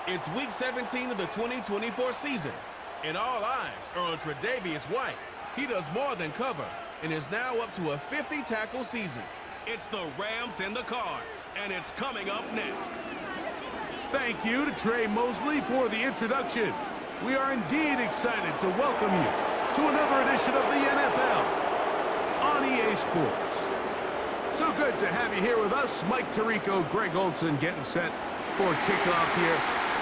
It's Week 17 of the 2024 season, and all eyes are on Tre'Davious White. He does more than cover and is now up to a 50-tackle season. It's the Rams and the Cards, and it's coming up next. Thank you to Trey Mosley for the introduction. We are indeed excited to welcome you to another edition of the NFL on EA Sports. So good to have you here with us. Mike Tirico, Greg Olson getting set for kickoff here.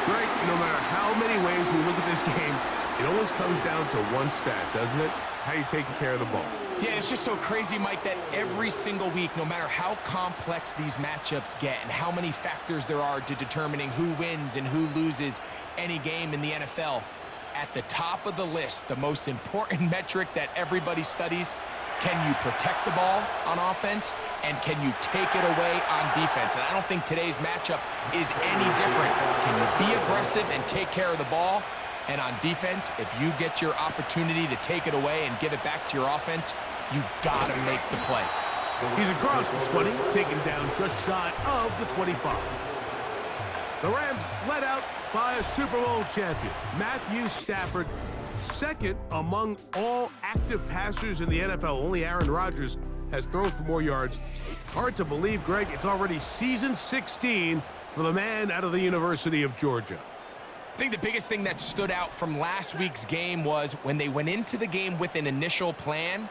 Greg, no matter how many ways we look at this game, it always comes down to one stat, doesn't it? How you taking care of the ball. Yeah, it's just so crazy, Mike, that every single week, no matter how complex these matchups get and how many factors there are to determining who wins and who loses any game in the NFL, at the top of the list, the most important metric that everybody studies: can you protect the ball on offense, and can you take it away on defense? And I don't think today's matchup is any different. Can you be aggressive and take care of the ball? And on defense, if you get your opportunity to take it away and give it back to your offense, you've got to make the play. He's across the 20, taken down just shy of the 25. The Rams led out by a Super Bowl champion, Matthew Stafford, second among all active passers in the NFL. Only Aaron Rodgers has thrown for more yards. Hard to believe, Greg, it's already season 16 for the man out of the University of Georgia. I think the biggest thing that stood out from last week's game was when they went into the game with an initial plan,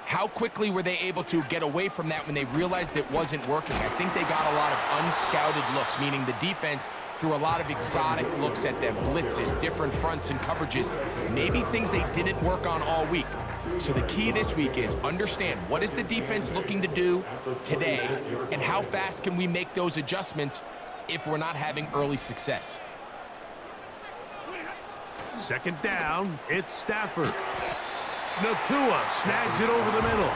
how quickly were they able to get away from that when they realized it wasn't working? I think they got a lot of unscouted looks, meaning the defense threw a lot of exotic looks at them, blitzes, different fronts and coverages, maybe things they didn't work on all week. So the key this week is understand what is the defense looking to do today, and how fast can we make those adjustments if we're not having early success. Second down, it's Stafford. Nakua snags it over the middle.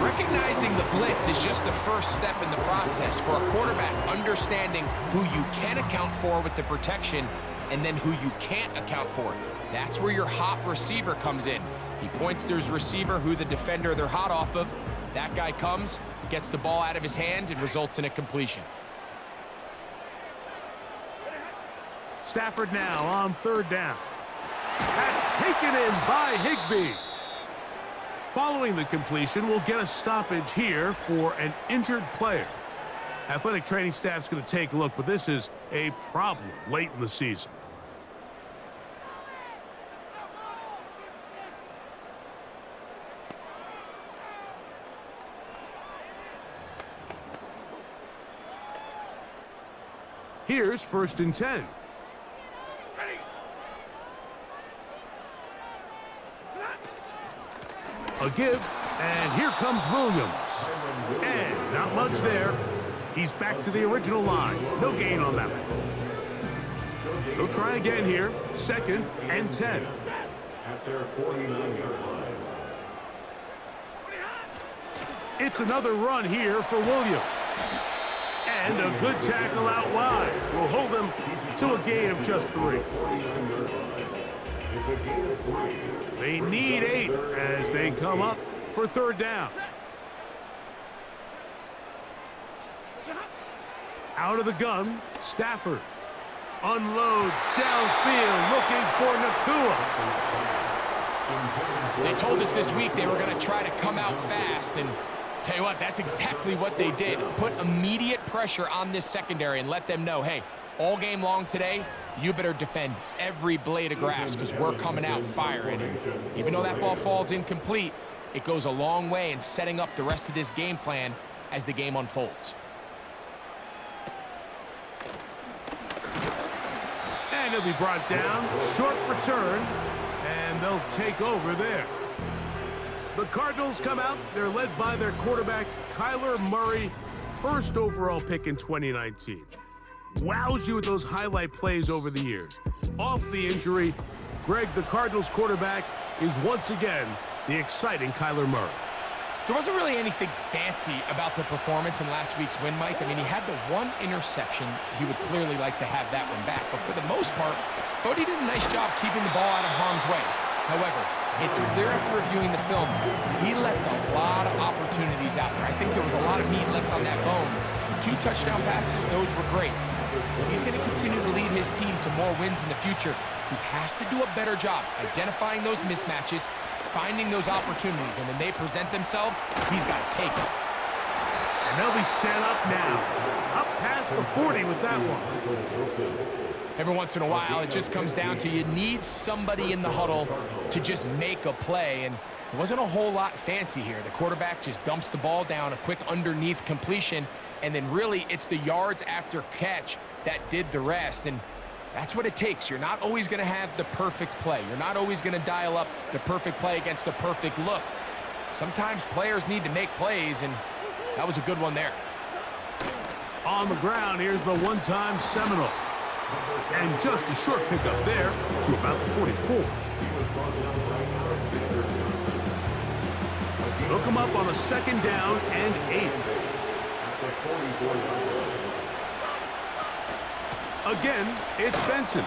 Recognizing the blitz is just the first step in the process for a quarterback, understanding who you can account for with the protection and then who you can't account for. That's where your hot receiver comes in. He points to his receiver, who the defender they're hot off of. That guy comes, gets the ball out of his hand, and results in a completion. Stafford now on third down. That's taken in by Higbee. Following the completion, we'll get a stoppage here for an injured player. Athletic training staff's going to take a look, but this is a problem late in the season. Here's 1st and 10. A give, and here comes Williams. And not much there. He's back to the original line. No gain on that one. They'll try again here. 2nd and 10. It's another run here for Williams. And a good tackle out wide will hold them to a gain of just 3. They need 8 as they come up for 3rd down. Out of the gun, Stafford unloads downfield looking for Nakua. They told us this week they were going to try to come out fast, and tell you what, that's exactly what they did. Put immediate pressure on this secondary and let them know, hey, all game long today, you better defend every blade of grass because we're coming out firing. And even though that ball falls incomplete, it goes a long way in setting up the rest of this game plan as the game unfolds. And he'll be brought down. Short return, and they'll take over there. The Cardinals come out. They're led by their quarterback, Kyler Murray, 1st overall pick in 2019. Wows you with those highlight plays over the years. Off the injury, Greg, the Cardinals quarterback, is once again the exciting Kyler Murray. There wasn't really anything fancy about the performance in last week's win, Mike. I mean, he had the one interception. He would clearly like to have that one back. But for the most part, Fody did a nice job keeping the ball out of harm's way. However, it's clear after reviewing the film, he left a lot of opportunities out there. I think there was a lot of meat left on that bone. The 2 touchdown passes, those were great. If he's going to continue to lead his team to more wins in the future, he has to do a better job identifying those mismatches, finding those opportunities, and when they present themselves, he's got to take them. And they'll be set up now. Up past the 40 with that one. Every once in a while, it just comes down to you need somebody in the huddle to just make a play, and it wasn't a whole lot fancy here. The quarterback just dumps the ball down, a quick underneath completion, and then really it's the yards after catch that did the rest, and that's what it takes. You're not always going to have the perfect play. You're not always going to dial up the perfect play against the perfect look. Sometimes players need to make plays, and that was a good one there. On the ground, here's the one-time Seminole. And just a short pickup there to about the 44. They'll come up on a 2nd down and 8. Again, it's Benson.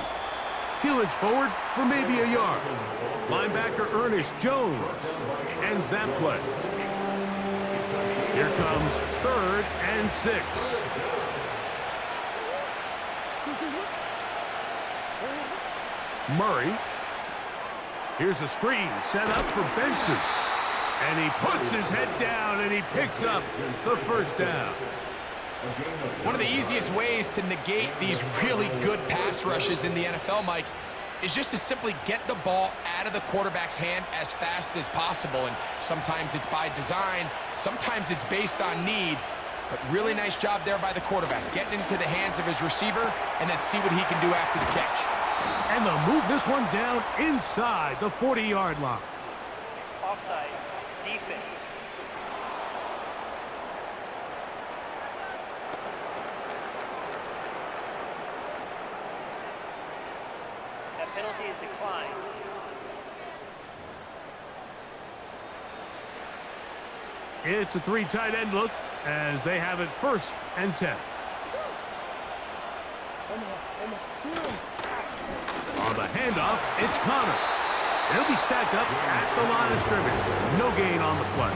He'll inch forward for maybe a yard. Linebacker Ernest Jones ends that play. Here comes 3rd and 6. Murray. Here's a screen set up for Benson. And he puts his head down and he picks up the 1st down. One of the easiest ways to negate these really good pass rushes in the NFL, Mike, is just to simply get the ball out of the quarterback's hand as fast as possible. And sometimes it's by design, sometimes it's based on need. But really nice job there by the quarterback, getting into the hands of his receiver and then see what he can do after the catch. And they'll move this one down inside the 40-yard line. Offside, defense. That penalty is declined. It's a 3 tight end look as they have it 1st and 10. On the handoff, it's Connor. He'll be stacked up at the line of scrimmage. No gain on the play.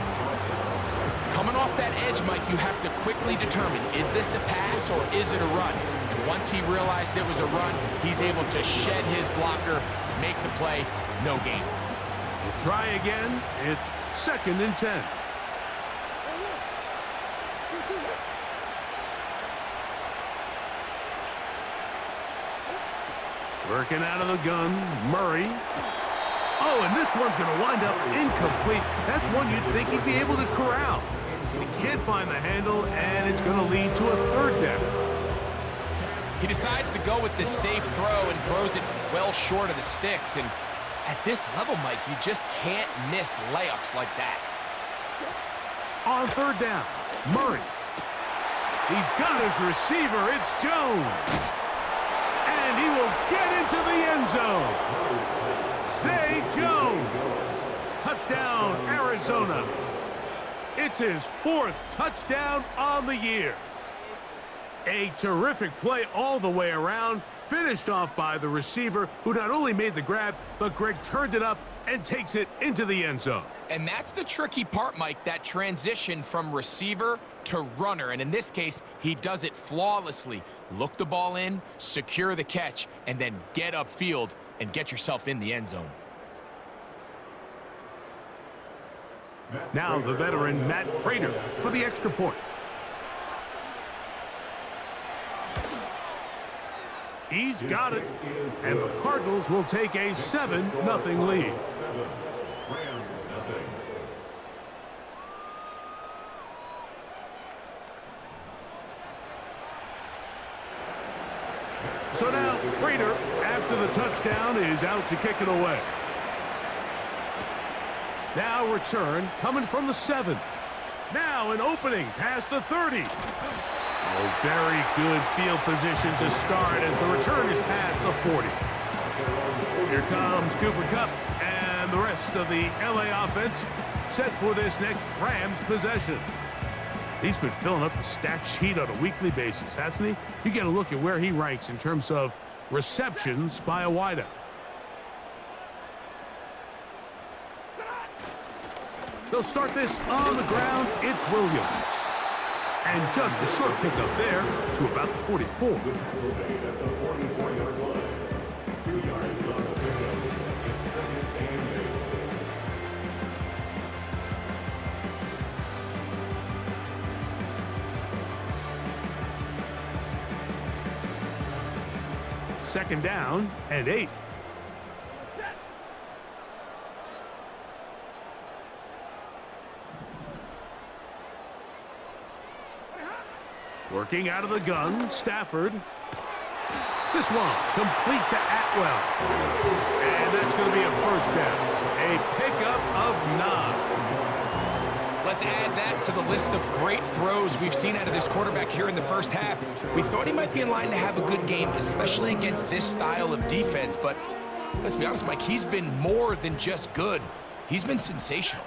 Coming off that edge, Mike, you have to quickly determine, is this a pass or is it a run? And once he realized it was a run, he's able to shed his blocker, make the play, no gain. We'll try again. It's 2nd and 10. Working out of the gun, Murray. Oh, and this one's going to wind up incomplete. That's one you'd think he'd be able to corral. He can't find the handle, and it's going to lead to a 3rd down. He decides to go with this safe throw and throws it well short of the sticks. And at this level, Mike, you just can't miss layups like that. On 3rd down, Murray. He's got his receiver. It's Jones. And he will get into the end zone. Zay Jones. Touchdown, Arizona. It's his 4th touchdown on the year. A terrific play all the way around, finished off by the receiver, who not only made the grab, but Greg turned it up and takes it into the end zone. And that's the tricky part, Mike, that transition from receiver to runner. And in this case, he does it flawlessly. Look the ball in, secure the catch, and then get upfield and get yourself in the end zone. Now the veteran Matt Prater for the extra point. He's got it, and the Cardinals will take a 7-0 lead. So now Prater, after the touchdown, is out to kick it away. Now return coming from the 7. Now an opening past the 30. Oh, very good field position to start as the return is past the 40. Here comes Cooper Kupp and the rest of the LA offense set for this next Rams possession. He's been filling up the stat sheet on a weekly basis, hasn't he? You get a look at where he ranks in terms of receptions by a wideout. They'll start this on the ground. It's Williams. And just a short pickup there to about the 44. Second down and 8. Working out of the gun, Stafford. This one complete to Atwell. And that's going to be a first down. A pickup of 9. Let's add that to the list of great throws we've seen out of this quarterback here in the first half. We thought he might be in line to have a good game, especially against this style of defense. But let's be honest, Mike, he's been more than just good. He's been sensational.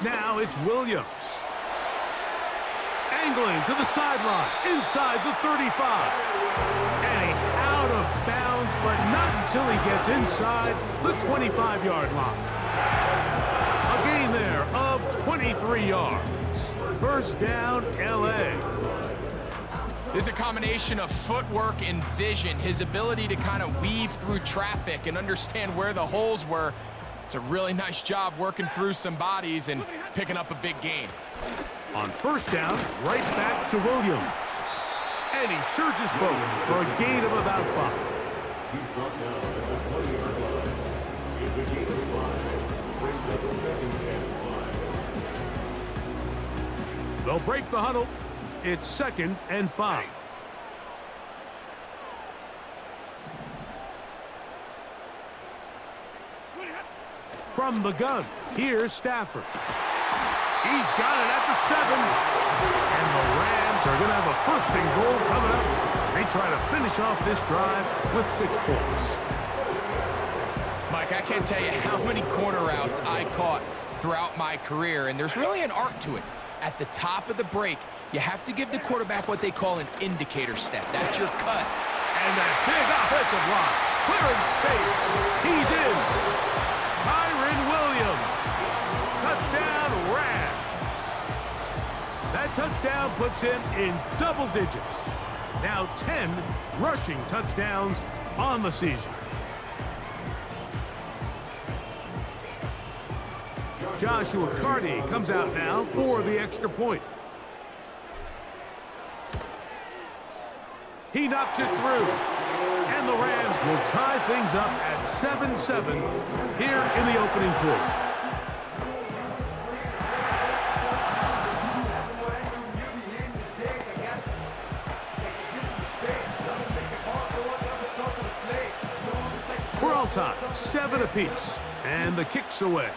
Now it's Williams. Angling to the sideline, inside the 35. And he's out of bounds, but not until he gets inside the 25-yard line. A gain there of 23 yards. First down, L.A. There's a combination of footwork and vision, his ability to kind of weave through traffic and understand where the holes were. It's a really nice job working through some bodies and picking up a big gain. On first down, right back to Williams. And he surges forward for a gain of about 5. They'll break the huddle. It's 2nd and 5. From the gun, here's Stafford. He's got it at the 7. And the Rams are going to have a 1st and goal coming up. They try to finish off this drive with 6 points. Mike, I can't tell you how many corner routes I caught throughout my career, and there's really an art to it. At the top of the break, you have to give the quarterback what they call an indicator step. That's your cut. And that big offensive line, clearing space. He's in. Kyren Williams. Touchdown, Rams. That touchdown puts him in double digits. Now 10 rushing touchdowns on the season. Joshua Carty comes out now for the extra point. He knocks it through. And the Rams will tie things up at 7-7 here in the opening quarter. We're all tied, 7 apiece, and the kick's away.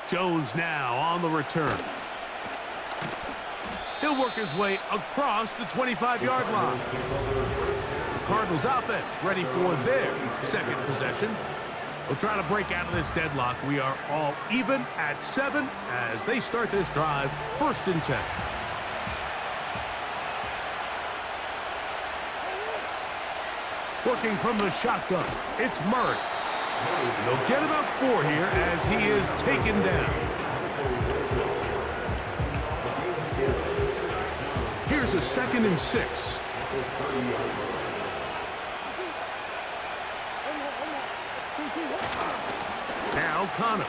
Jones now on the return. He'll work his way across the 25-yard line. The Cardinals offense ready for their 2nd possession. They'll try to break out of this deadlock. We are all even at 7 as they start this drive, 1st and 10. Working from the shotgun, it's Murray. And they'll get about 4 here as he is taken down. Here's a 2nd and 6. Now Connor.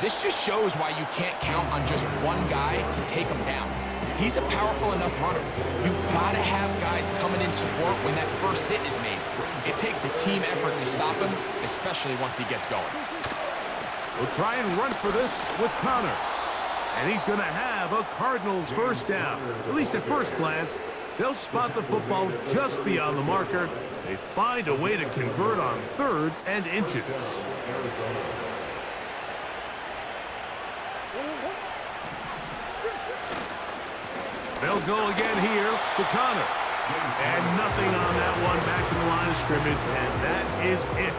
This just shows why you can't count on just one guy to take him down. He's a powerful enough runner. You've got to have guys coming in support when that first hit is made. It takes a team effort to stop him, especially once he gets going. We'll try and run for this with Connor. And he's going to have a Cardinals 1st down. At least at first glance, they'll spot the football just beyond the marker. They find a way to convert on 3rd and inches. They'll go again here to Connor. And nothing on that one back to the line of scrimmage, and that is it.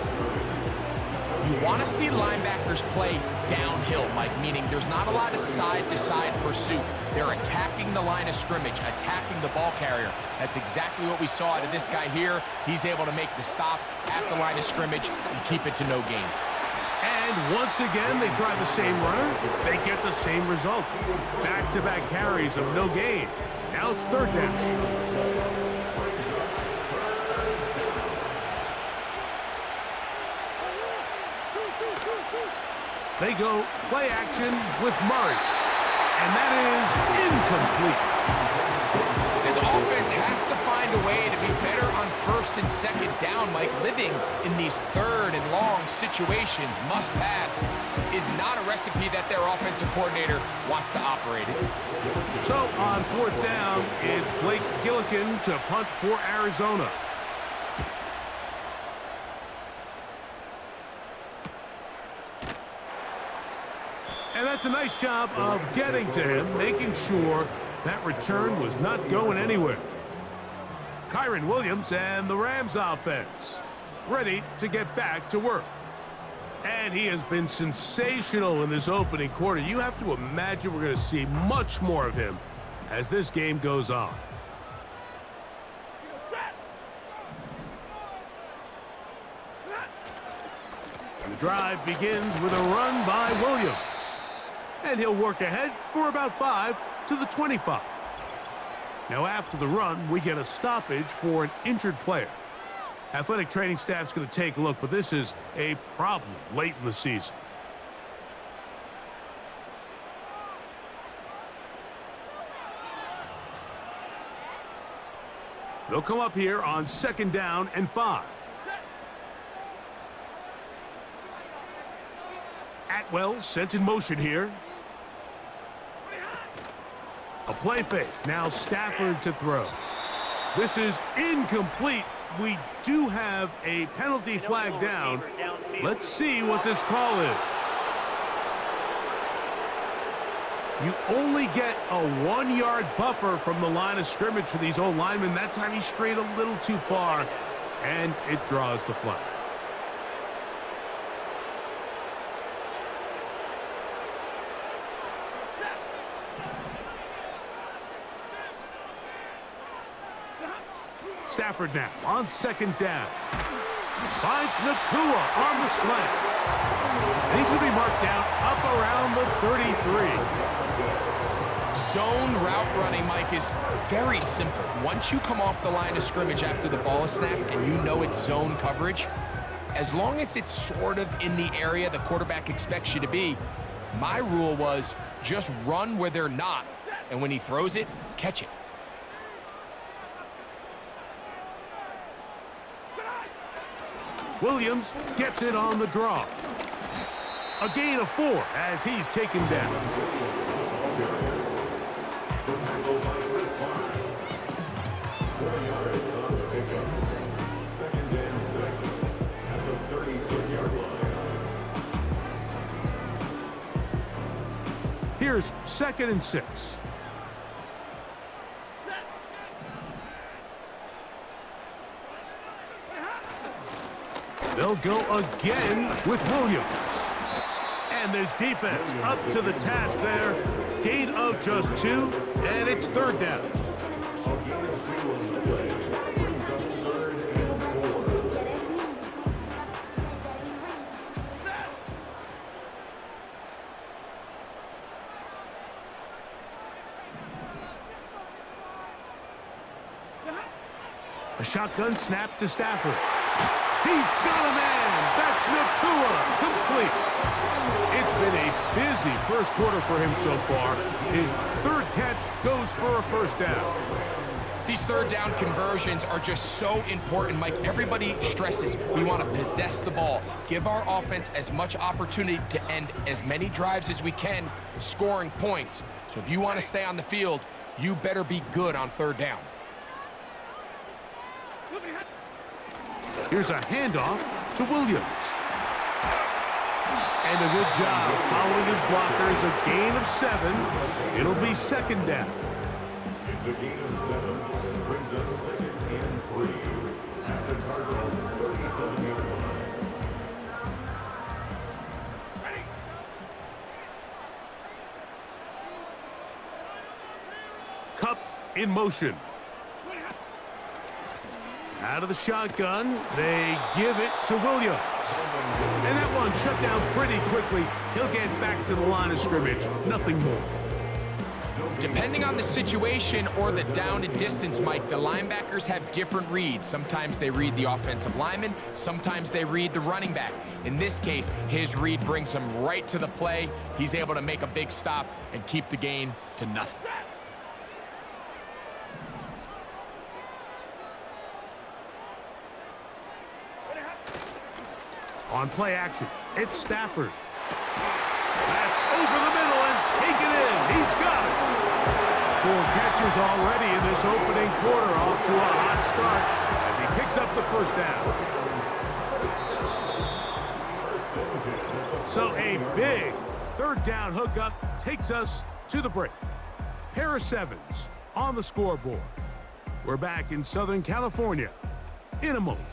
You want to see linebackers play downhill, Mike, meaning there's not a lot of side-to-side pursuit. They're attacking the line of scrimmage, attacking the ball carrier. That's exactly what we saw out of this guy here. He's able to make the stop at the line of scrimmage and keep it to no gain. And once again, they try the same runner. They get the same result. Back-to-back carries of no gain. Now it's third down. They go play action with Murray. And that is incomplete. This offense has to find a way to be better on first and second down, Mike. Living in these third and long situations, must pass, is not a recipe that their offensive coordinator wants to operate in. So on fourth down, it's Blake Gillikin to punt for Arizona. And that's a nice job of getting to him, making sure that return was not going anywhere. Kyron Williams and the Rams offense ready to get back to work. And he has been sensational in this opening quarter. You have to imagine we're going to see much more of him as this game goes on. And the drive begins with a run by Williams. And he'll work ahead for about 5 to the 25. Now after the run, we get a stoppage for an injured player. Athletic training staff's going to take a look, but this is a problem late in the season. They'll come up here on second down and 5. Atwell sent in motion here. A play fake. Now Stafford to throw. This is incomplete. We do have a penalty flag down. Let's see what this call is. You only get a 1-yard buffer from the line of scrimmage for these old linemen. That time he strayed a little too far, and it draws the flag. Stafford now on second down. Finds Nakua on the slant. And he's going to be marked down up around the 33. Zone route running, Mike, is very simple. Once you come off the line of scrimmage after the ball is snapped and you know it's zone coverage, as long as it's sort of in the area the quarterback expects you to be, my rule was just run where they're not, and when he throws it, catch it. Williams gets it on the draw. A gain of 4 as he's taken down. Here's second and 6. They'll go again with Williams. And this defense up to the task there. Gain of just 2, and it's third down. A shotgun snap to Stafford. He's got a man. That's Nakua. Complete. It's been a busy first quarter for him so far. His third catch goes for a first down. These third down conversions are just so important, Mike. Everybody stresses we want to possess the ball, give our offense as much opportunity to end as many drives as we can, scoring points. So if you want to stay on the field, you better be good on third down. Here's a handoff to Williams. And a good job following his blockers. A gain of 7. It'll be second down. It's a gain of 7. Brings up second and 3 at the Cardinals 37-yard line. in motion. Out of the shotgun, they give it to Williams. And that one shut down pretty quickly. He'll get back to the line of scrimmage. Nothing more. Depending on the situation or the down and distance, Mike, the linebackers have different reads. Sometimes they read the offensive lineman. Sometimes they read the running back. In this case, his read brings him right to the play. He's able to make a big stop and keep the gain to nothing. On play action, it's Stafford. That's over the middle and taken in. He's got it. 4 catches already in this opening quarter, off to a hot start as he picks up the first down. So a big third down hookup takes us to the break. Pair of 7s on the scoreboard. We're back in Southern California in a moment.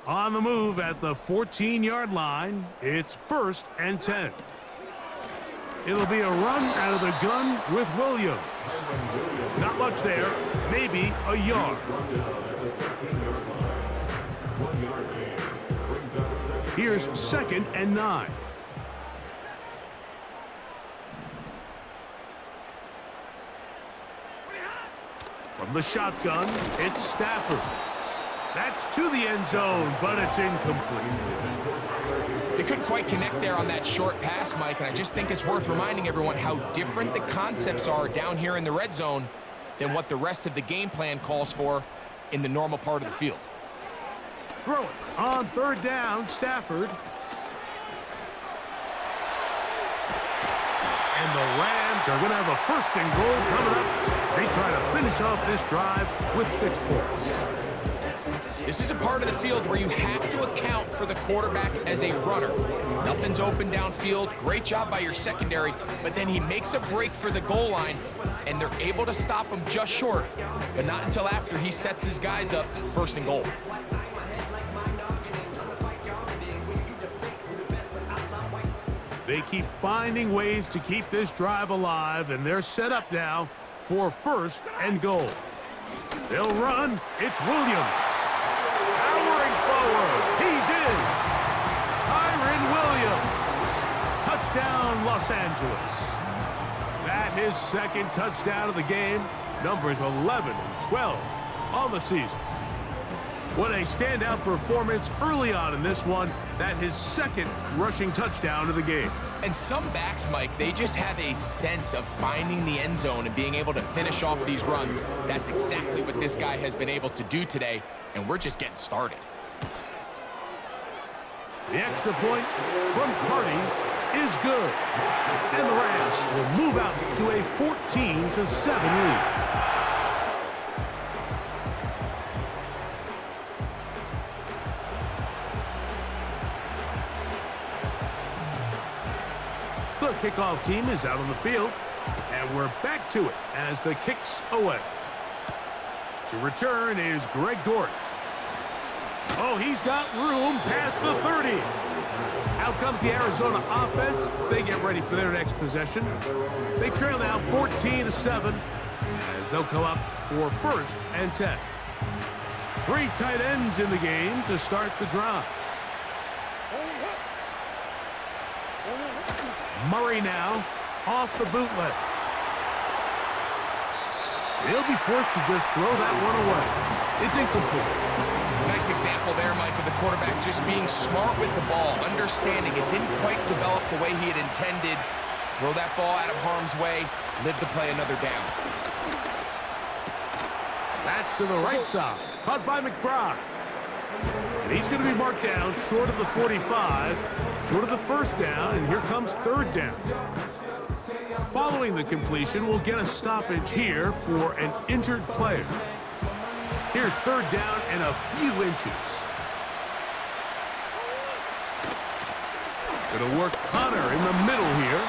On the move at the 14-yard line, it's 1st and 10. It'll be a run out of the gun with Williams. Not much there, maybe a yard. Here's 2nd and 9. From the shotgun, it's Stafford. That's to the end zone, but it's incomplete. They couldn't quite connect there on that short pass, Mike, and I just think it's worth reminding everyone how different the concepts are down here in the red zone than what the rest of the game plan calls for in the normal part of the field. Throw it on 3rd down, Stafford. And the Rams are going to have a 1st and goal coming up. They try to finish off this drive with 6 points. This is a part of the field where you have to account for the quarterback as a runner. Nothing's open downfield. Great job by your secondary, but then he makes a break for the goal line, and they're able to stop him just short, but not until after he sets his guys up 1st and goal. They keep finding ways to keep this drive alive, and they're set up now for 1st and goal. They'll run. It's Williams. Powering forward. He's in. Kyren Williams. Touchdown, Los Angeles. That his 2nd touchdown of the game. Numbers 11 and 12 on the season. What a standout performance early on in this one. That his 2nd rushing touchdown of the game. And some backs, Mike, they just have a sense of finding the end zone and being able to finish off these runs. That's exactly what this guy has been able to do today, and we're just getting started. The extra point from Cardi is good. And the Rams will move out to a 14-7 lead. The kickoff team is out on the field, and we're back to it as the kick's away. To return is Greg Dortch. Oh, he's got room past the 30. Out comes the Arizona offense. They get ready for their next possession. They trail now 14-7 as they'll come up for 1st and 10. 3 tight ends in the game to start the drive. Murray now off the bootleg. He'll be forced to just throw that one away. It's incomplete. Nice example there, Mike, of the quarterback just being smart with the ball, understanding it didn't quite develop the way he had intended. Throw that ball out of harm's way, live to play another down. That's to the right side, caught by McBride. And he's going to be marked down short of the 45, short of the 1st down, and here comes 3rd down. Following the completion, we'll get a stoppage here for an injured player. Here's 3rd down and a few inches. Going to work Connor in the middle here.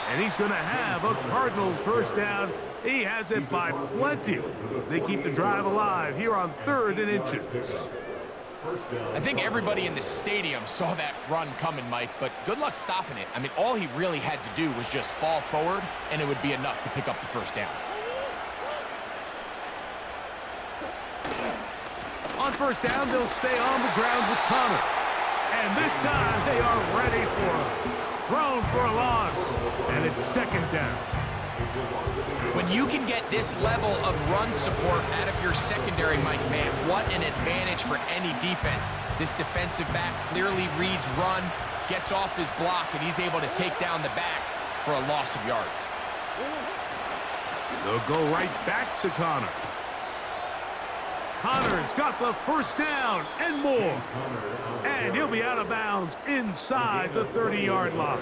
And he's going to have a Cardinals 1st down. He has it by plenty as they keep the drive alive here on 3rd and inches. I think everybody in the stadium saw that run coming, Mike, but good luck stopping it. I mean, all he really had to do was just fall forward, and it would be enough to pick up the 1st down. On 1st down, they'll stay on the ground with Connor. And this time, they are ready for him. Thrown for a loss, and it's 2nd down. When you can get this level of run support out of your secondary, Mike, man, what an advantage for any defense. This defensive back clearly reads run, gets off his block, and he's able to take down the back for a loss of yards. They'll go right back to Connor. Connor's got the 1st down and more. And he'll be out of bounds inside the 30-yard line.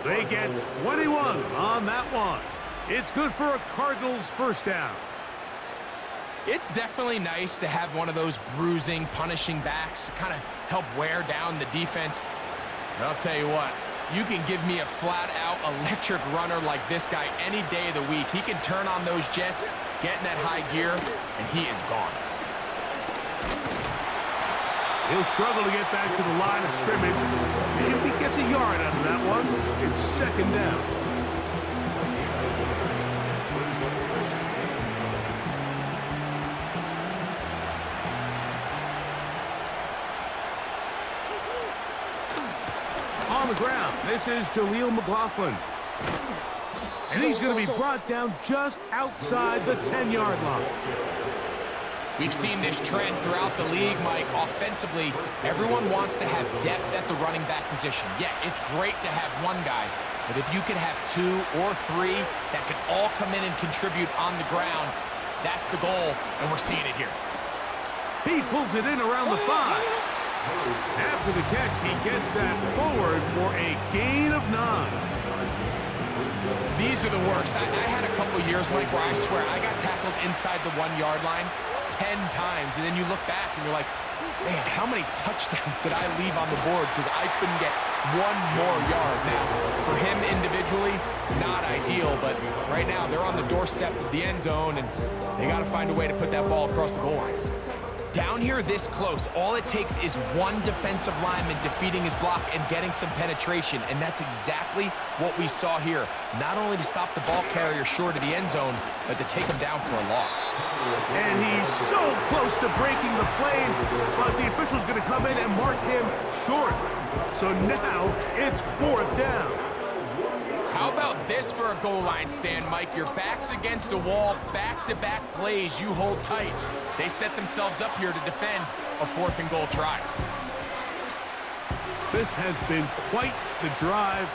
They get 21 on that one. It's good for a Cardinals 1st down. It's definitely nice to have one of those bruising, punishing backs kind of help wear down the defense. But I'll tell you what, you can give me a flat-out electric runner like this guy any day of the week. He can turn on those jets, get in that high gear, and he is gone. He'll struggle to get back to the line of scrimmage. If he gets a yard out of that one, it's second down. On the ground, this is Jaleel McLaughlin. And he's going to be brought down just outside the 10-yard line. We've seen this trend throughout the league, Mike. Offensively, everyone wants to have depth at the running back position. Yeah, it's great to have one guy, but if you can have 2 or 3 that can all come in and contribute on the ground, that's the goal, and we're seeing it here. He pulls it in around the 5. After the catch, he gets that forward for a gain of 9. These are the worst. I had a couple years, Mike, where I swear I got tackled inside the 1-yard line 10 times, and then you look back and you're like, man, how many touchdowns did I leave on the board because I couldn't get 1 more yard? Now, for him individually, not ideal, but right now they're on the doorstep of the end zone, and they got to find a way to put that ball across the goal line. Down here this close, all it takes is one defensive lineman defeating his block and getting some penetration, and that's exactly what we saw here. Not only to stop the ball carrier short of the end zone, but to take him down for a loss. And he's so close to breaking the plane, but the official's going to come in and mark him short. So now it's 4th down. How about this for a goal line stand, Mike? Your back's against a wall, back-to-back plays, you hold tight. They set themselves up here to defend a 4th and goal try. This has been quite the drive.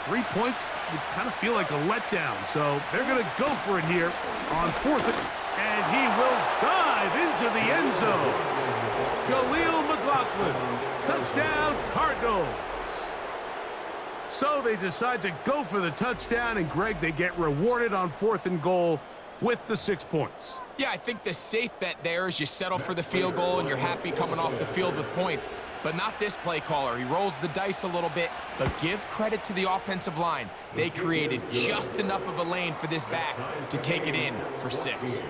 3 points would kind of feel like a letdown, so they're going to go for it here on 4th. And he will dive into the end zone. Jaleel McLaughlin, touchdown Cardinals. So they decide to go for the touchdown, and Greg, they get rewarded on 4th and goal with the 6 points. Yeah, I think the safe bet there is you settle for the field goal and you're happy coming off the field with points, but not this play caller. He rolls the dice a little bit, but give credit to the offensive line. They created just enough of a lane for this back to take it in for 6.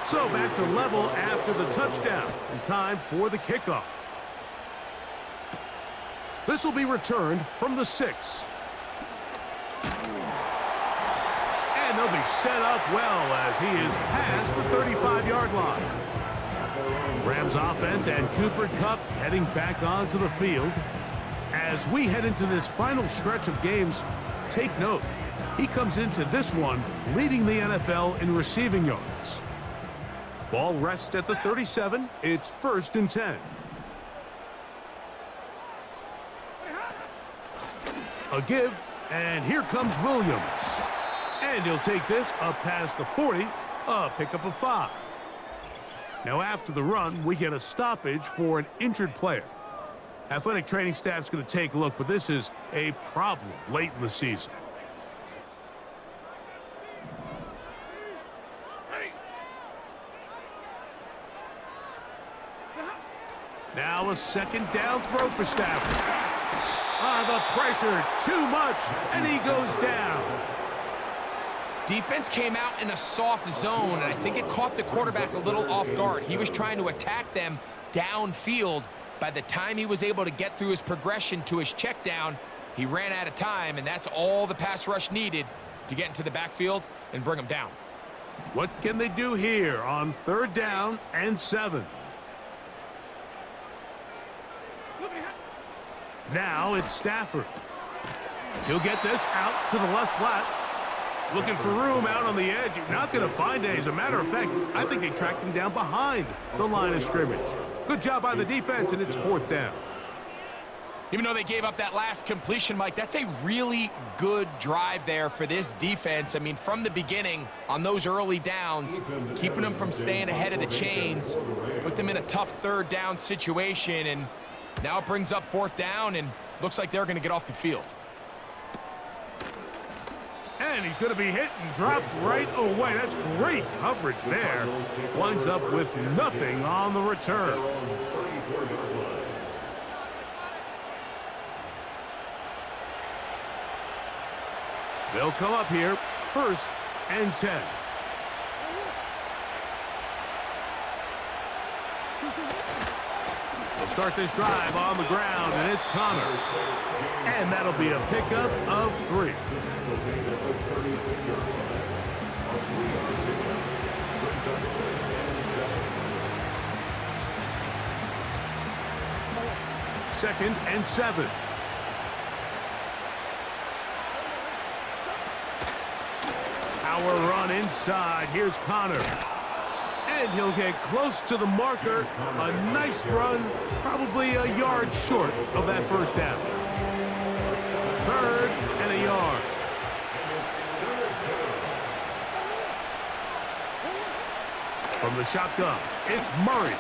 So back to level after the touchdown, and time for the kickoff. This will be returned from the 6. And they'll be set up well as he is past the 35-yard line. Rams offense and Cooper Kupp heading back onto the field. As we head into this final stretch of games, take note, he comes into this one leading the NFL in receiving yards. Ball rests at the 37. It's 1st and 10. A give, and here comes Williams. And he'll take this up past the 40, a pickup of 5. Now after the run, we get a stoppage for an injured player. Athletic training staff's going to take a look, but this is a problem late in the season. Now a 2nd down throw for Stafford. The pressure, too much, and he goes down. Defense came out in a soft zone, and I think it caught the quarterback a little off guard. He was trying to attack them downfield. By the time he was able to get through his progression to his check down, he ran out of time, and that's all the pass rush needed to get into the backfield and bring him down. What can they do here on 3rd down and 7? Now it's Stafford. He'll get this out to the left flat. Looking for room out on the edge. You're not going to find it. As a matter of fact, I think they tracked him down behind the line of scrimmage. Good job by the defense, and it's 4th down. Even though they gave up that last completion, Mike, that's a really good drive there for this defense. I mean, from the beginning, on those early downs, keeping them from staying ahead of the chains, put them in a tough 3rd down situation, and now it brings up 4th down, and looks like they're going to get off the field. And he's going to be hit and dropped right away. That's great coverage there. Winds up with nothing on the return. They'll come up here, 1st and 10. They'll start this drive on the ground, and it's Connor. And that'll be a pickup of 3. Second and 7. Power run inside. Here's Connor. And he'll get close to the marker. A nice run, probably a yard short of that 1st down. 3rd and a yard. From the shotgun, it's Murray.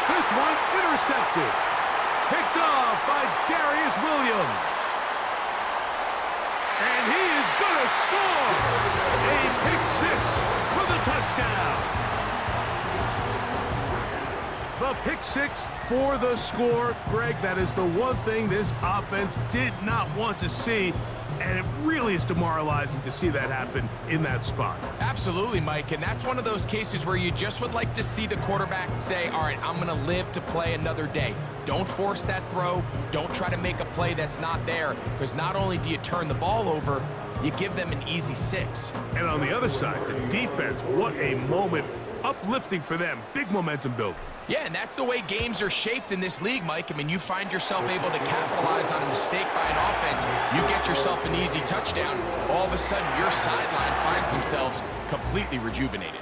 This one intercepted. Picked off by Darius Williams. And he is going to score. A pick 6 for the touchdown. The pick 6 for the score. Greg, that is the one thing this offense did not want to see. And it really is demoralizing to see that happen in that spot. Absolutely, Mike, and that's one of those cases where you just would like to see the quarterback say, all right, I'm going to live to play another day. Don't force that throw. Don't try to make a play that's not there, because not only do you turn the ball over, you give them an easy 6. And on the other side, the defense, what a moment. Uplifting for them. Big momentum build. Yeah, and that's the way games are shaped in this league, Mike. I mean, you find yourself able to capitalize on a mistake by an offense. You get yourself an easy touchdown. All of a sudden, your sideline finds themselves completely rejuvenated.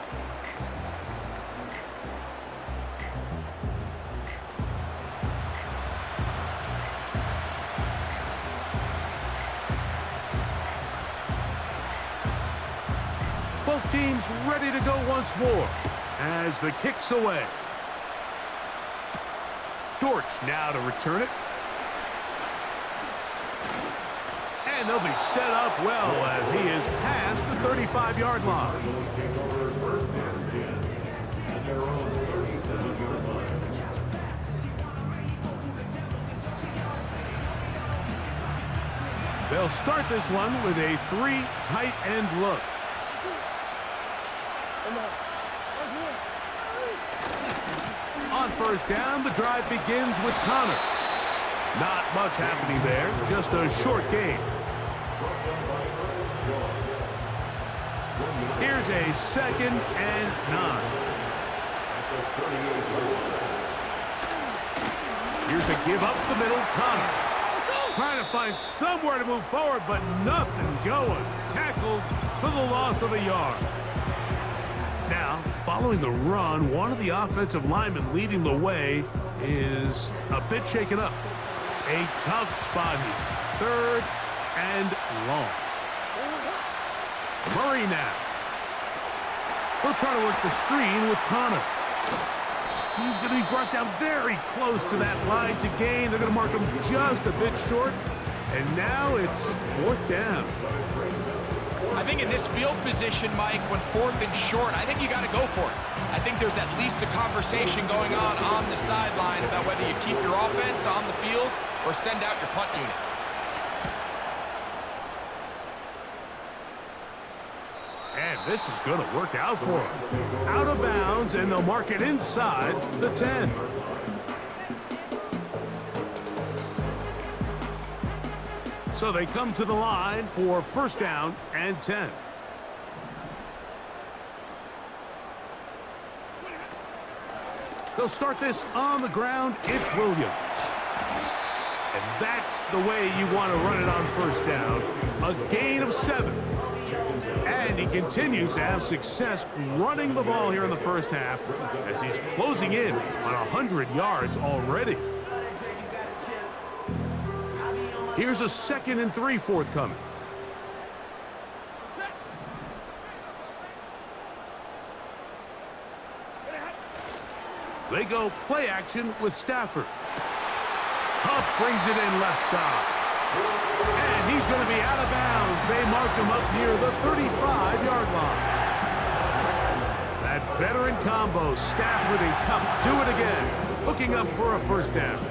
Both teams ready to go once more as the kick's away. Dortch now to return it. And they'll be set up well as he is past the 35-yard line. They'll start this one with a 3 tight end look. On 1st down, the drive begins with Connor. Not much happening there, just a short gain. Here's a 2nd and 9. Here's a give up the middle, Connor. Trying to find somewhere to move forward, but nothing going. Tackled for the loss of a yard. Now, following the run, one of the offensive linemen leading the way is a bit shaken up. A tough spot here. 3rd and long. Murray now. He'll try to work the screen with Connor. He's going to be brought down very close to that line to gain. They're going to mark him just a bit short. And now it's 4th down. I think in this field position, Mike, when 4th and short, I think you got to go for it. I think there's at least a conversation going on the sideline about whether you keep your offense on the field or send out your punt unit. And this is going to work out for him. Out of bounds, and they'll mark it inside the 10. So they come to the line for first down and 10. They'll start this on the ground. It's Williams. And that's the way you want to run it on first down. A gain of 7. And he continues to have success running the ball here in the first half as he's closing in on 100 yards already. Here's a 2nd and 3 forthcoming. They go play action with Stafford. Huff brings it in left side. And he's going to be out of bounds. They mark him up near the 35-yard line. That veteran combo, Stafford and Kupp, do it again. Hooking up for a first down.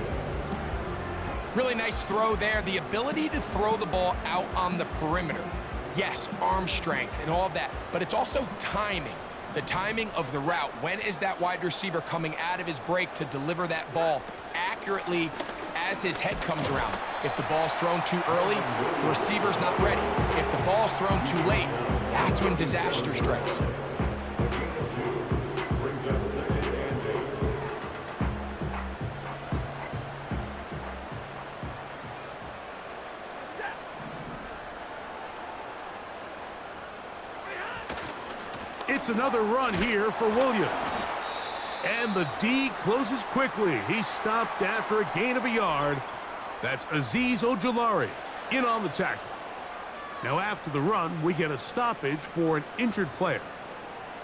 Really nice throw there. The ability to throw the ball out on the perimeter. Yes, arm strength and all of that, but it's also timing. The timing of the route. When is that wide receiver coming out of his break to deliver that ball accurately as his head comes around? If the ball's thrown too early, the receiver's not ready. If the ball's thrown too late, that's when disaster strikes. It's another run here for Williams. And the D closes quickly. He stopped after a gain of a yard. That's Azeez Ojulari in on the tackle. Now after the run, we get a stoppage for an injured player.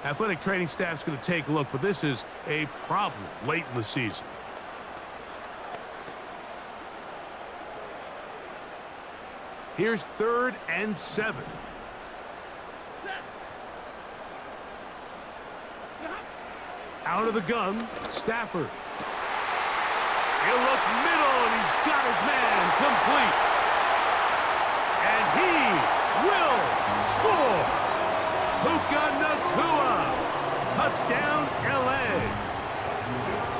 Athletic training staff's going to take a look, but this is a problem late in the season. Here's 3rd and 7. Out of the gun, Stafford. He'll look middle, and he's got his man complete. And he will score. Puka Nacua. Touchdown, L.A.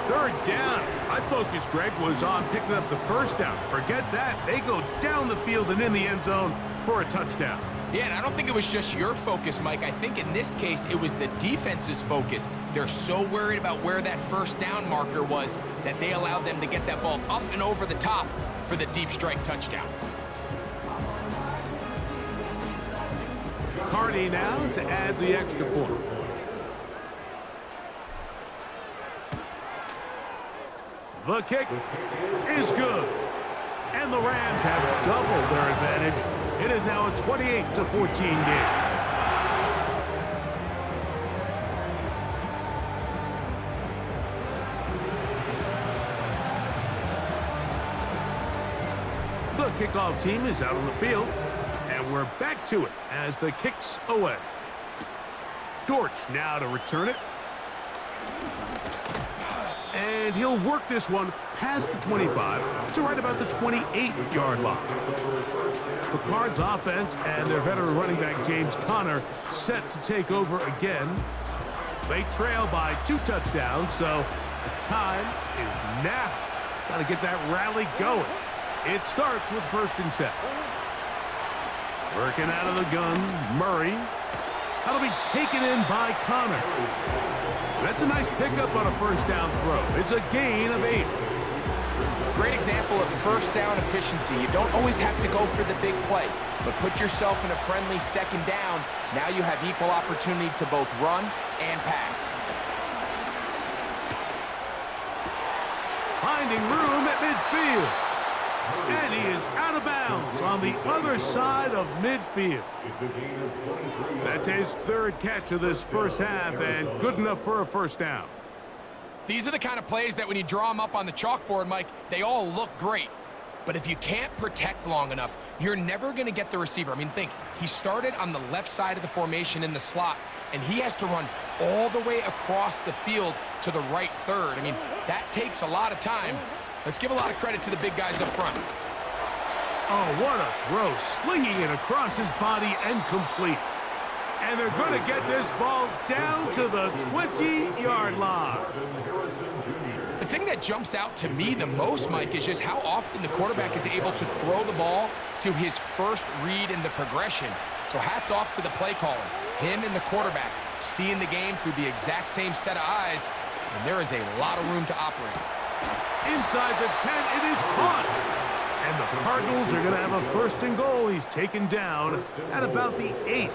3rd down. My focus, Greg, was on picking up the first down. Forget that. They go down the field and in the end zone for a touchdown. Yeah, and I don't think it was just your focus, Mike. I think in this case, it was the defense's focus. They're so worried about where that first down marker was that they allowed them to get that ball up and over the top for the deep strike touchdown. Carney now to add the extra point. The kick is good. And the Rams have doubled their advantage. It is now a 28-14 game. The kickoff team is out on the field, and we're back to it as the kick's away. Dortch now to return it. And he'll work this one past the 25 to right about the 28-yard line. The Cards offense and their veteran running back James Conner set to take over again. They trail by 2 touchdowns, so the time is now. Got to get that rally going. It starts with 1st and 10. Working out of the gun, Murray. That'll be taken in by Conner. That's a nice pickup on a first down throw. It's a gain of 8. Great example of first down efficiency. You don't always have to go for the big play, but put yourself in a friendly 2nd down. Now you have equal opportunity to both run and pass. Finding room at midfield. And he is out of bounds on the other side of midfield. That's his 3rd catch of this first half, and good enough for a first down. These are the kind of plays that when you draw them up on the chalkboard, Mike, they all look great. But if you can't protect long enough, you're never going to get the receiver. I mean, think, he started on the left side of the formation in the slot, and he has to run all the way across the field to the right 3rd. I mean, that takes a lot of time. Let's give a lot of credit to the big guys up front. Oh, what a throw. Slinging it across his body and complete. And they're going to get this ball down to the 20-yard line. The thing that jumps out to me the most, Mike, is just how often the quarterback is able to throw the ball to his first read in the progression. So hats off to the play caller. Him and the quarterback seeing the game through the exact same set of eyes, and there is a lot of room to operate. Inside the 10, it is caught. And the Cardinals are going to have a first and goal. He's taken down at about the 8.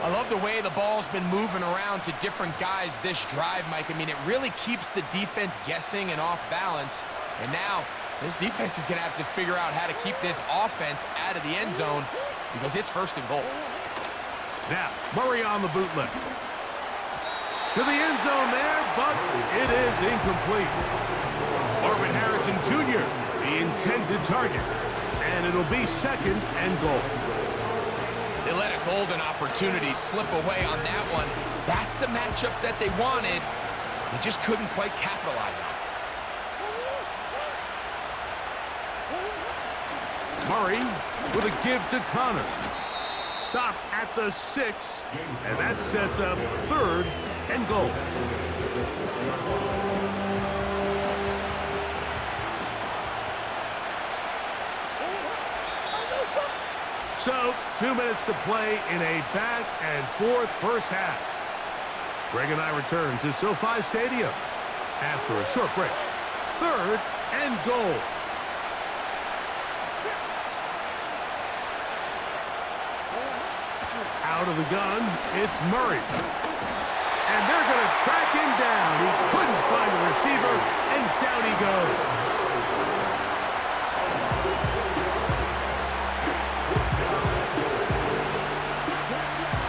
I love the way the ball's been moving around to different guys this drive, Mike. I mean, it really keeps the defense guessing and off balance. And now this defense is going to have to figure out how to keep this offense out of the end zone because it's first and goal. Now, Murray on the bootleg. To the end zone there, but it is incomplete. Marvin Harrison Jr., the intended target, and it'll be second and goal. They let a golden opportunity slip away on that one. That's the matchup that they wanted. They just couldn't quite capitalize on it. Murray with a give to Connor. Stop at the 6, and that sets up third and goal. So, 2 minutes to play in a back-and-forth first half. Greg and I return to SoFi Stadium after a short break. Third and goal. Out of the gun, it's Murray. And they're going to track him down. He couldn't find a receiver, and down he goes.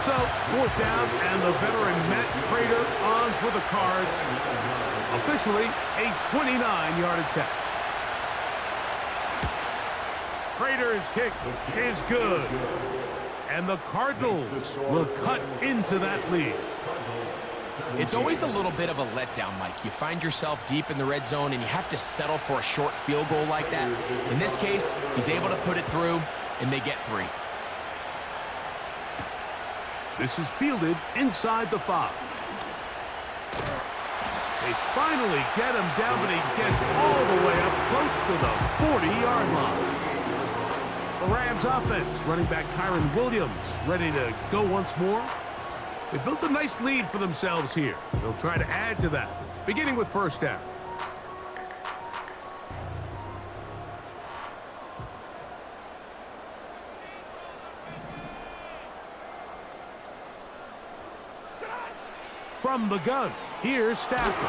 So, fourth down, and the veteran Matt Prater on for the Cards. Officially, a 29-yard attack. Prater's kick is good. And the Cardinals will cut into that lead. It's always a little bit of a letdown, Mike. You find yourself deep in the red zone, and you have to settle for a short field goal like that. In this case, he's able to put it through, and they get 3. This is fielded inside the 5. They finally get him down, but he gets all the way up close to the 40-yard line. The Rams offense, running back Kyron Williams, ready to go once more. They built a nice lead for themselves here. They'll try to add to that, beginning with first down. From the gun, here's Stafford.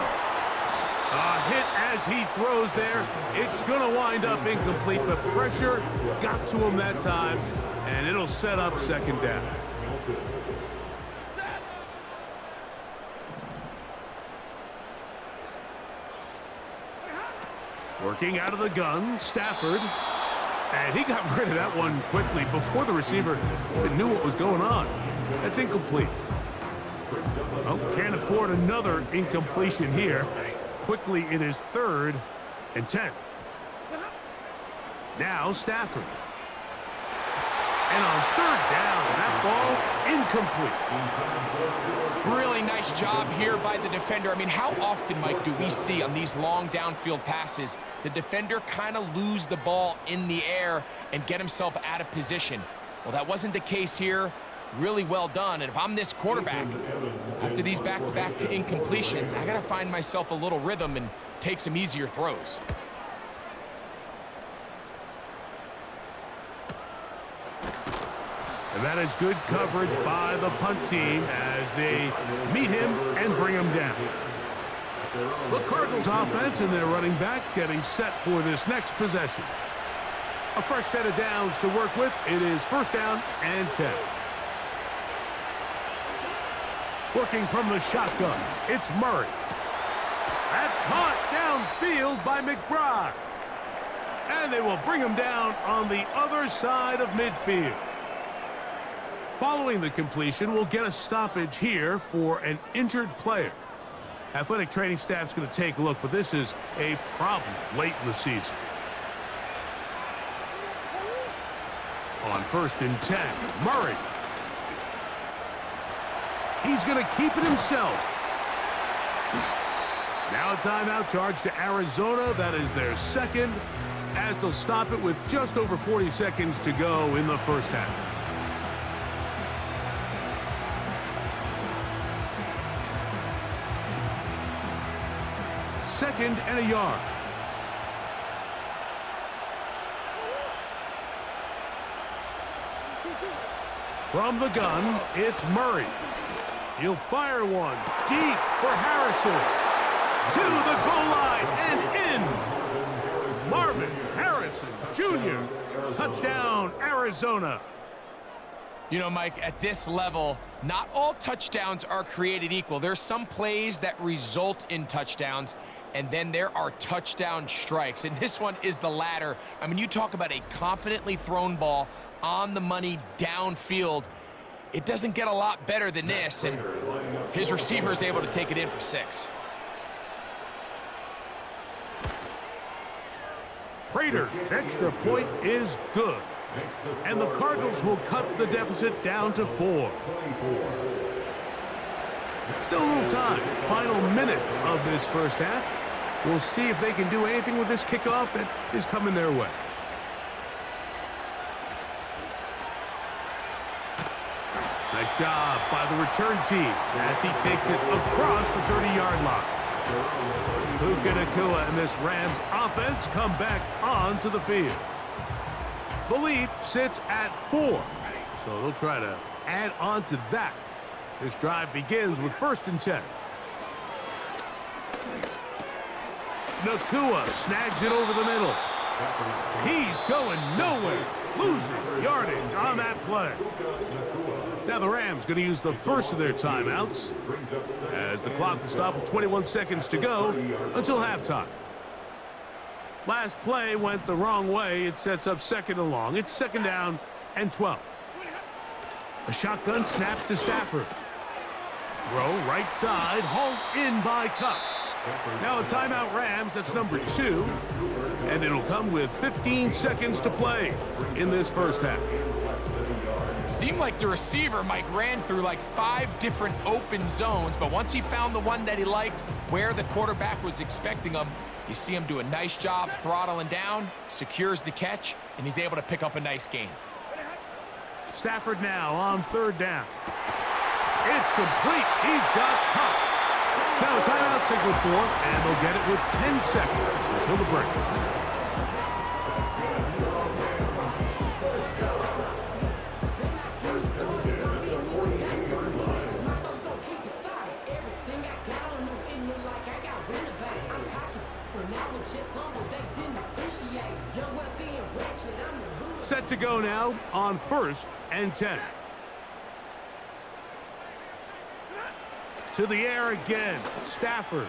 A hit as he throws there. It's going to wind up incomplete. The pressure got to him that time, and it'll set up second down. Working out of the gun, Stafford. And he got rid of that one quickly before the receiver even knew what was going on. That's incomplete. Well, can't afford another incompletion here. Quickly, it is 3rd and 10. Now Stafford. And on 3rd down, that ball incomplete. Really nice job here by the defender. I mean, how often, Mike, do we see on these long downfield passes the defender kind of lose the ball in the air and get himself out of position? Well, that wasn't the case here. Really well done. And if I'm this quarterback, after these back-to-back incompletions, I got to find myself a little rhythm and take some easier throws. And that is good coverage by the punt team as they meet him and bring him down. The Cardinals offense and their running back getting set for this next possession. A fresh set of downs to work with. It is first down and 10. Working from the shotgun, it's Murray. That's caught downfield by McBride. And they will bring him down on the other side of midfield. Following the completion, we'll get a stoppage here for an injured player. Athletic training staff's going to take a look, but this is a problem late in the season. On 1st and 10, Murray. He's going to keep it himself. Now a timeout charge to Arizona. That is their second, as they'll stop it with just over 40 seconds to go in the first half. Second and a yard. From the gun, it's Murray. He'll fire one deep for Harrison. To the goal line and in. Marvin Harrison Jr. Touchdown, Arizona. You know, Mike, at this level, not all touchdowns are created equal. There's some plays that result in touchdowns, and then there are touchdown strikes. And this one is the latter. I mean, you talk about a confidently thrown ball on the money downfield. It doesn't get a lot better than this, and his receiver is able to take it in for 6. Prater's extra point is good. And the Cardinals will cut the deficit down to 4. Still a little time. Final minute of this first half. We'll see if they can do anything with this kickoff that is coming their way. Nice job by the return team as he takes it across the 30-yard line. Puka Nacua and this Rams offense come back onto the field. The lead sits at 4, so they'll try to add on to that. This drive begins with 1st and 10. Nacua snags it over the middle. He's going nowhere, losing yardage on that play. Now the Rams going to use the first of their timeouts as the clock will stop with 21 seconds to go until halftime. Last play went the wrong way. It sets up 2nd and long. It's 2nd down and 12. A shotgun snap to Stafford. Throw right side, hauled in by Cup. Now a timeout Rams, that's number 2. And it'll come with 15 seconds to play in this first half. Seemed like the receiver, Mike, ran through like 5 different open zones, but once he found the one that he liked where the quarterback was expecting him, you see him do a nice job throttling down, secures the catch, and he's able to pick up a nice gain. Stafford now on 3rd down. It's complete. He's got Cup. Now a timeout signal for, and they'll get it with 10 seconds until the break. Set to go now on 1st and 10. To the air again. Stafford.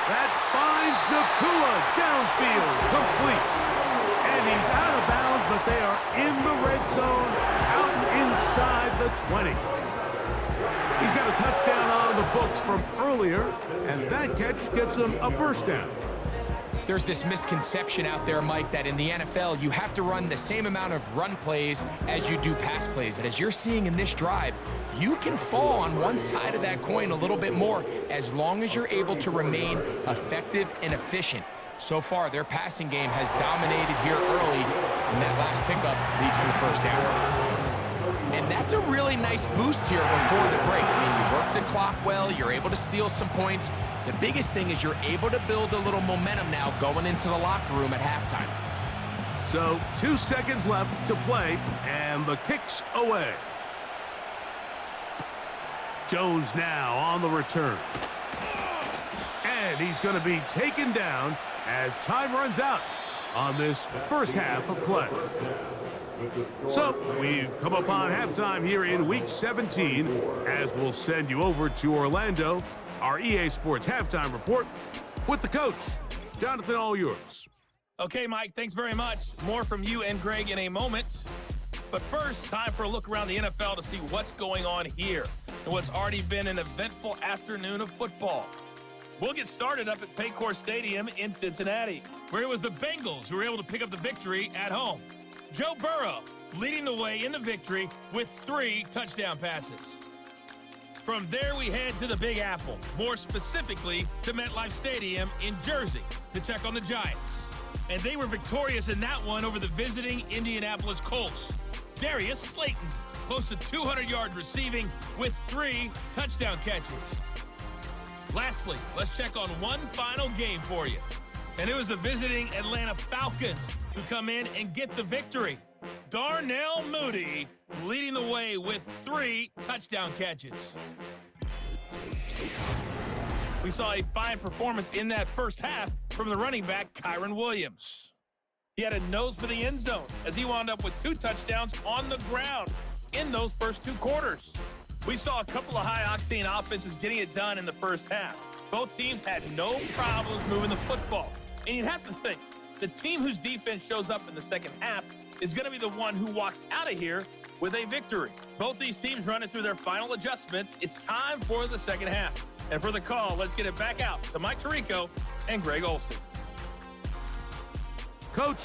That finds Nacua downfield. Complete. And he's out of bounds, but they are in the red zone, out inside the 20. He's got a touchdown on the books from earlier, and that catch gets him a 1st down. There's this misconception out there, Mike, that in the NFL, you have to run the same amount of run plays as you do pass plays. And as you're seeing in this drive, you can fall on one side of that coin a little bit more as long as you're able to remain effective and efficient. So far, their passing game has dominated here early, and that last pickup leads to the 1st down. And that's a really nice boost here before the break. I mean, you work the clock well, you're able to steal some points. The biggest thing is you're able to build a little momentum now going into the locker room at halftime. So 2 seconds left to play, and the kick's away. Jones now on the return. And he's going to be taken down as time runs out on this first half of play. So we've come upon halftime here in Week 17 as we'll send you over to Orlando, our EA Sports halftime report with the coach. Jonathan, all yours. Okay, Mike, thanks very much. More from you and Greg in a moment. But first, time for a look around the NFL to see what's going on here and what's already been an eventful afternoon of football. We'll get started up at Paycor Stadium in Cincinnati, where it was the Bengals who were able to pick up the victory at home. Joe Burrow leading the way in the victory with 3 touchdown passes. From there, we head to the Big Apple, more specifically to MetLife Stadium in Jersey, to check on the Giants. And they were victorious in that one over the visiting Indianapolis Colts. Darius Slayton, close to 200 yards receiving with 3 touchdown catches. Lastly, let's check on one final game for you. And it was the visiting Atlanta Falcons who come in and get the victory. Darnell Mooney leading the way with 3 touchdown catches. We saw a fine performance in that first half from the running back, Kyron Williams. He had a nose for the end zone as he wound up with 2 touchdowns on the ground in those first 2 quarters. We saw a couple of high-octane offenses getting it done in the first half. Both teams had no problems moving the football. And you'd have to think, the team whose defense shows up in the second half is going to be the one who walks out of here with a victory. Both these teams running through their final adjustments. It's time for the second half. And for the call, let's get it back out to Mike Tirico and Greg Olsen. Coach,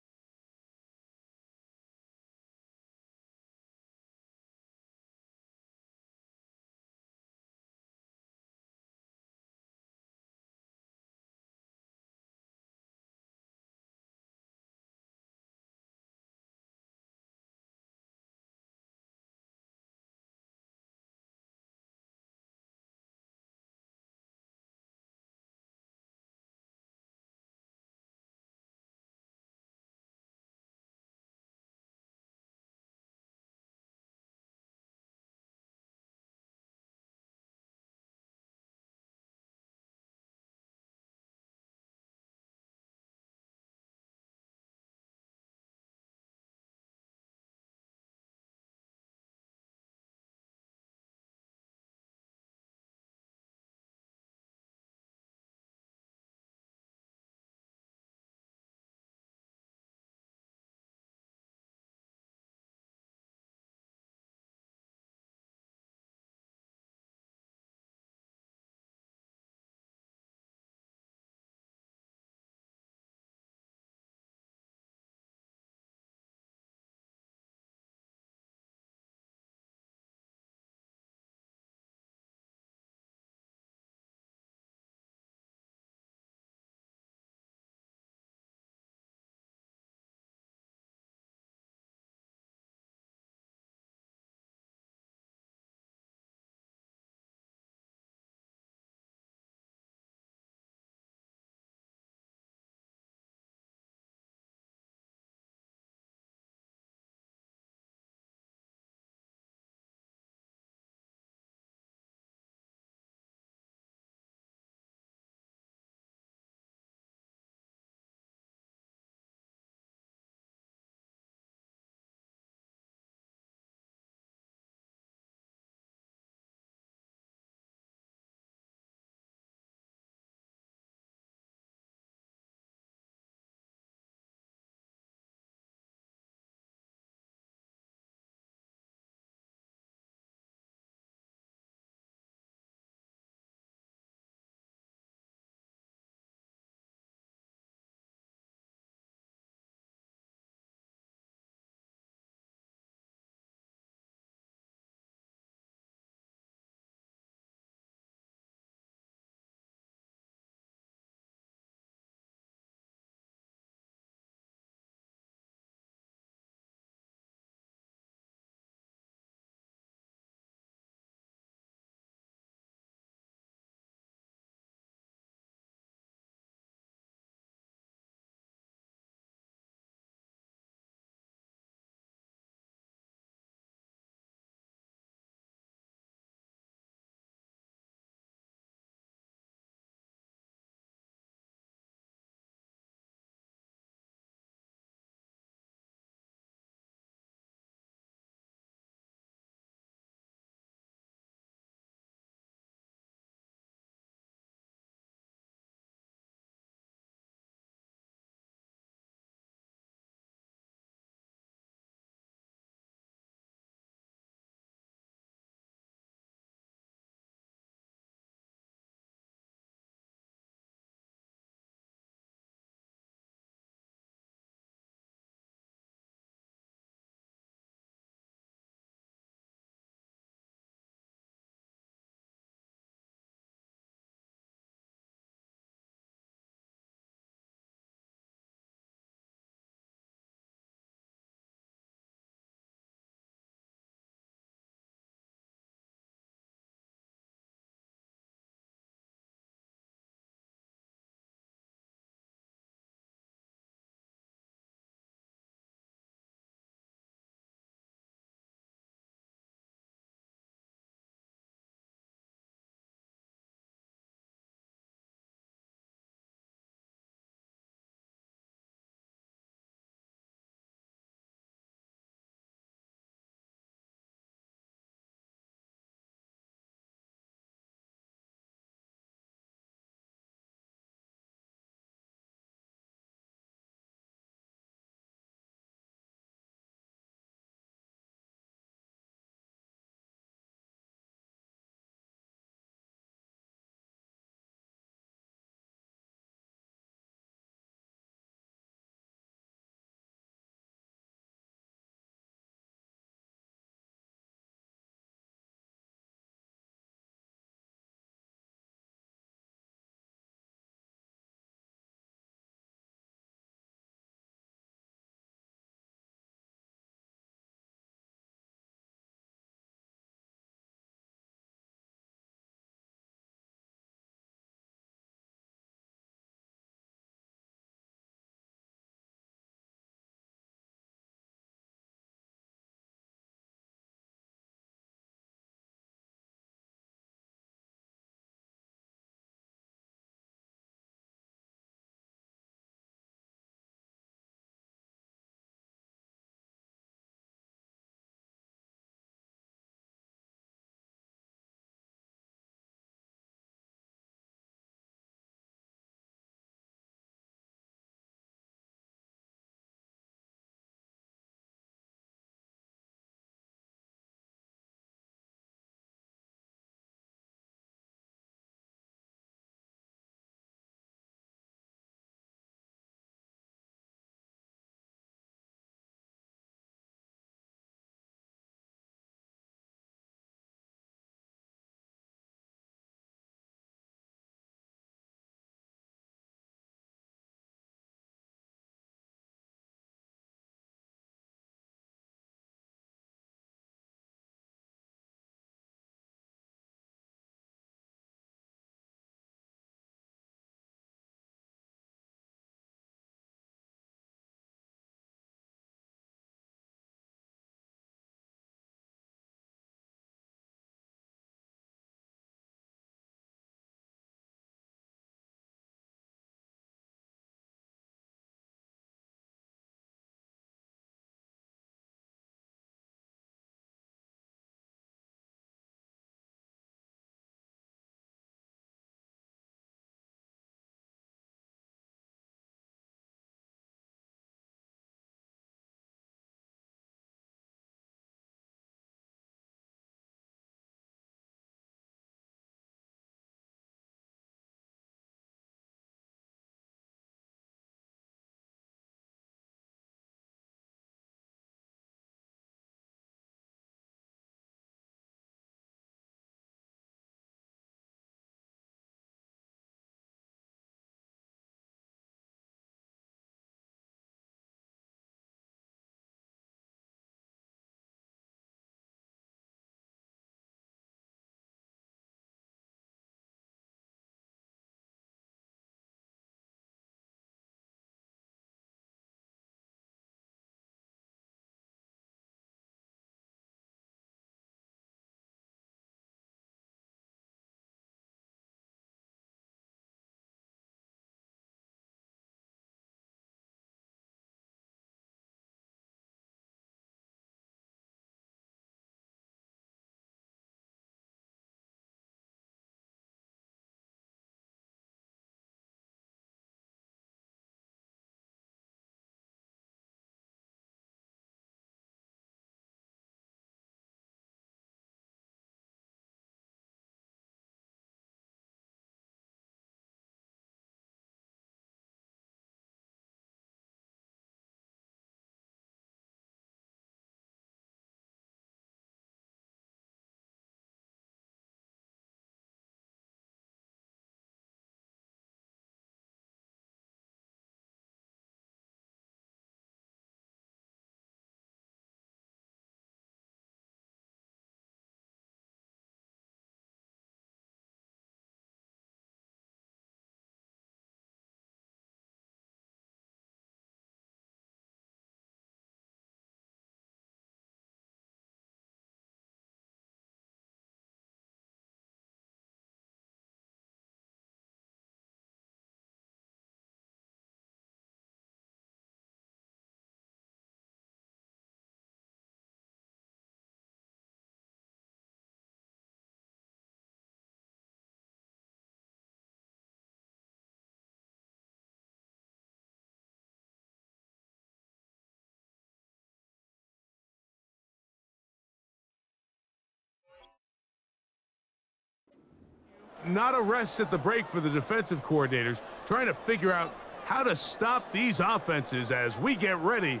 not a rest at the break for the defensive coordinators, trying to figure out how to stop these offenses as we get ready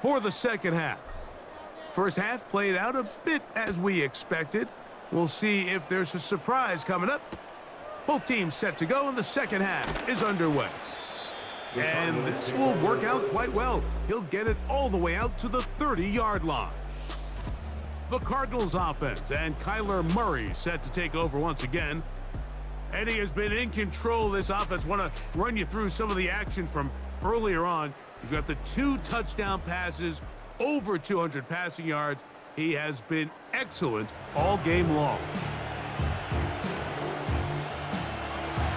for the second half. First half played out a bit as we expected. We'll see if there's a surprise coming up. Both teams set to go, and the second half is underway. And this will work out quite well. He'll get it all the way out to the 30-yard line. The Cardinals offense and Kyler Murray set to take over once again. Eddie has been in control of this offense. Want to run you through some of the action from earlier on. You've got the 2 touchdown passes, over 200 passing yards. He has been excellent all game long.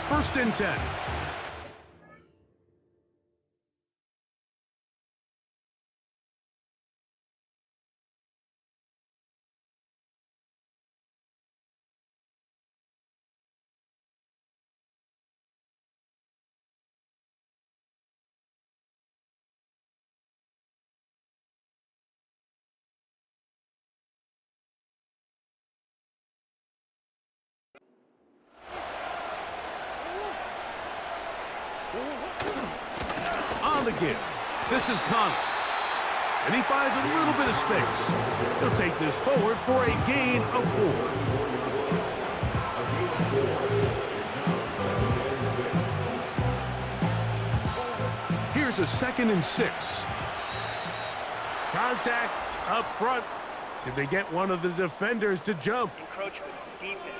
1st and 10. On the give. This is Connor. And he finds a little bit of space. He'll take this forward for a gain of 4. Here's a 2nd and 6. Contact up front. Did they get one of the defenders to jump? Encroachment, defense.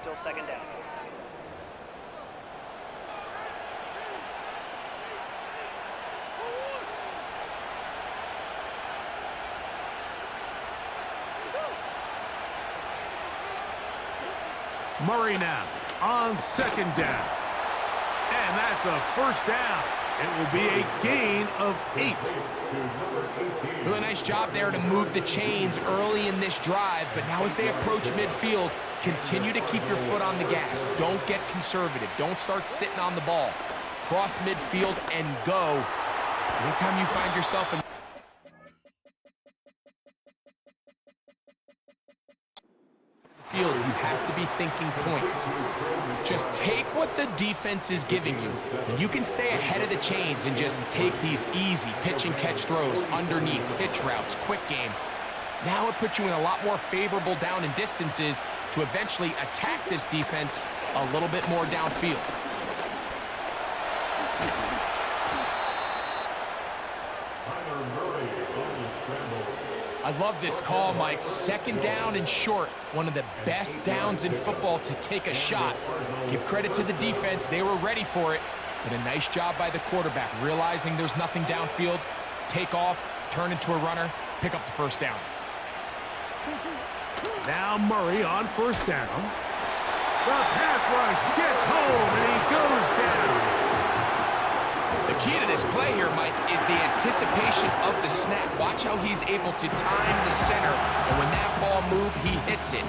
Still 2nd down. Murray now on 2nd down. And that's a 1st down. It will be a gain of 8. Really nice job there to move the chains early in this drive, but now as they approach midfield, continue to keep your foot on the gas. Don't get conservative. Don't start sitting on the ball. Cross midfield and go. Anytime you find yourself in field, you have to be thinking points. Just take what the defense is giving you, and you can stay ahead of the chains and just take these easy pitch and catch throws underneath, hitch routes, quick game. Now it puts you in a lot more favorable down and distances to eventually attack this defense a little bit more downfield. I love this call, Mike. 2nd down and short. One of the best downs in football to take a shot. Give credit to the defense. They were ready for it. But a nice job by the quarterback, realizing there's nothing downfield. Take off, turn into a runner, pick up the 1st down. Now Murray on 1st down. The pass rush gets home, and he goes down. The key to this play here, Mike, is the anticipation of the snap. Watch how he's able to time the center, and when that ball moves, he hits it.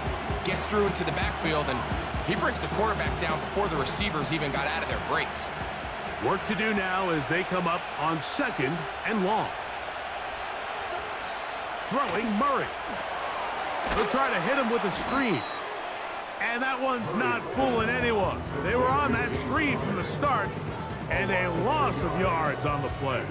Gets through into the backfield, and he brings the quarterback down before the receivers even got out of their breaks. Work to do now as they come up on 2nd and long. Throwing Murray. They'll try to hit him with a screen. And that one's not fooling anyone. They were on that screen from the start, and a loss of yards on the play.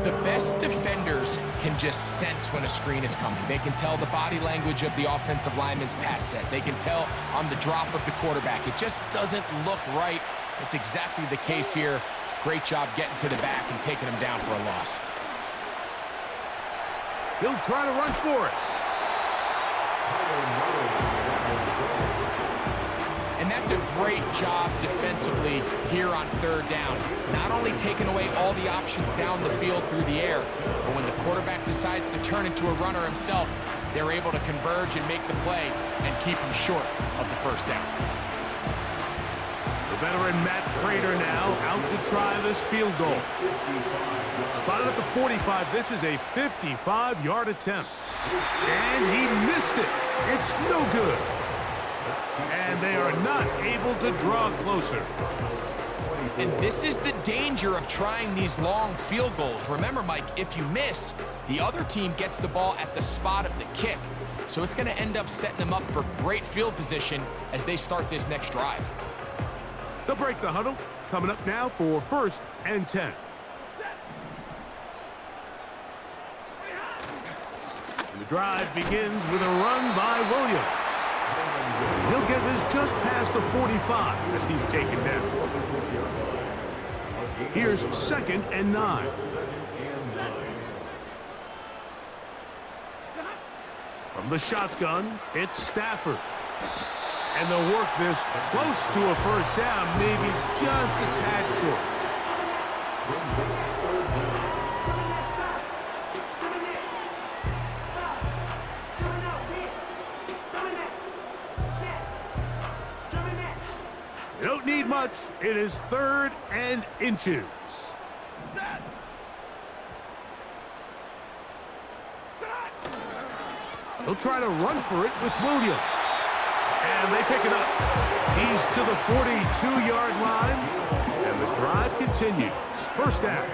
The best defenders can just sense when a screen is coming. They can tell the body language of the offensive lineman's pass set. They can tell on the drop of the quarterback. It just doesn't look right. It's exactly the case here. Great job getting to the back and taking him down for a loss. He'll try to run for it. And that's a great job defensively here on 3rd down. Not only taking away all the options down the field through the air, but when the quarterback decides to turn into a runner himself, they're able to converge and make the play and keep him short of the 1st down. The veteran Matt Prater now out to try this field goal. Spotted at the 45. This is a 55-yard attempt. And he missed it. It's no good. And they are not able to draw closer. And this is the danger of trying these long field goals. Remember, Mike, if you miss, the other team gets the ball at the spot of the kick. So it's going to end up setting them up for great field position as they start this next drive. They'll break the huddle. Coming up now for 1st and 10. And the drive begins with a run by Williams. He'll get this just past the 45 as he's taken down. Here's 2nd and 9. From the shotgun, it's Stafford. And they'll work this close to a 1st down, maybe just a tad short. You don't need much. It is 3rd and inches. He'll try to run for it with Williams. And they pick it up. He's to the 42-yard line. And the drive continues. 1st down.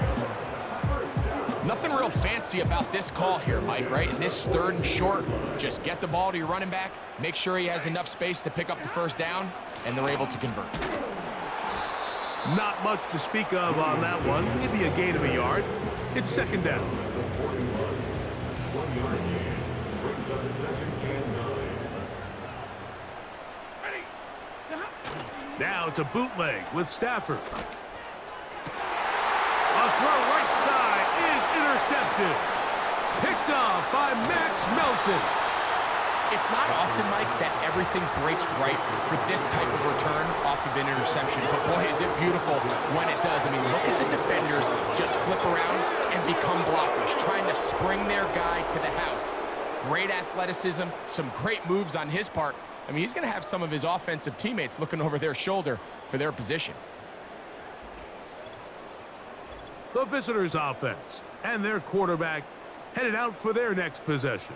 Nothing real fancy about this call here, Mike, right? In this 3rd and short, just get the ball to your running back, make sure he has enough space to pick up the 1st down, and they're able to convert. Not much to speak of on that one. Maybe a gain of a yard. It's 2nd down. Now it's a bootleg with Stafford. A throw right side is intercepted. Picked off by Max Melton. It's not often, Mike, that everything breaks right for this type of return off of an interception. But boy, is it beautiful when it does. I mean, look at the defenders just flip around and become blockers, trying to spring their guy to the house. Great athleticism, some great moves on his part. I mean, he's going to have some of his offensive teammates looking over their shoulder for their position. The visitors' offense and their quarterback headed out for their next possession.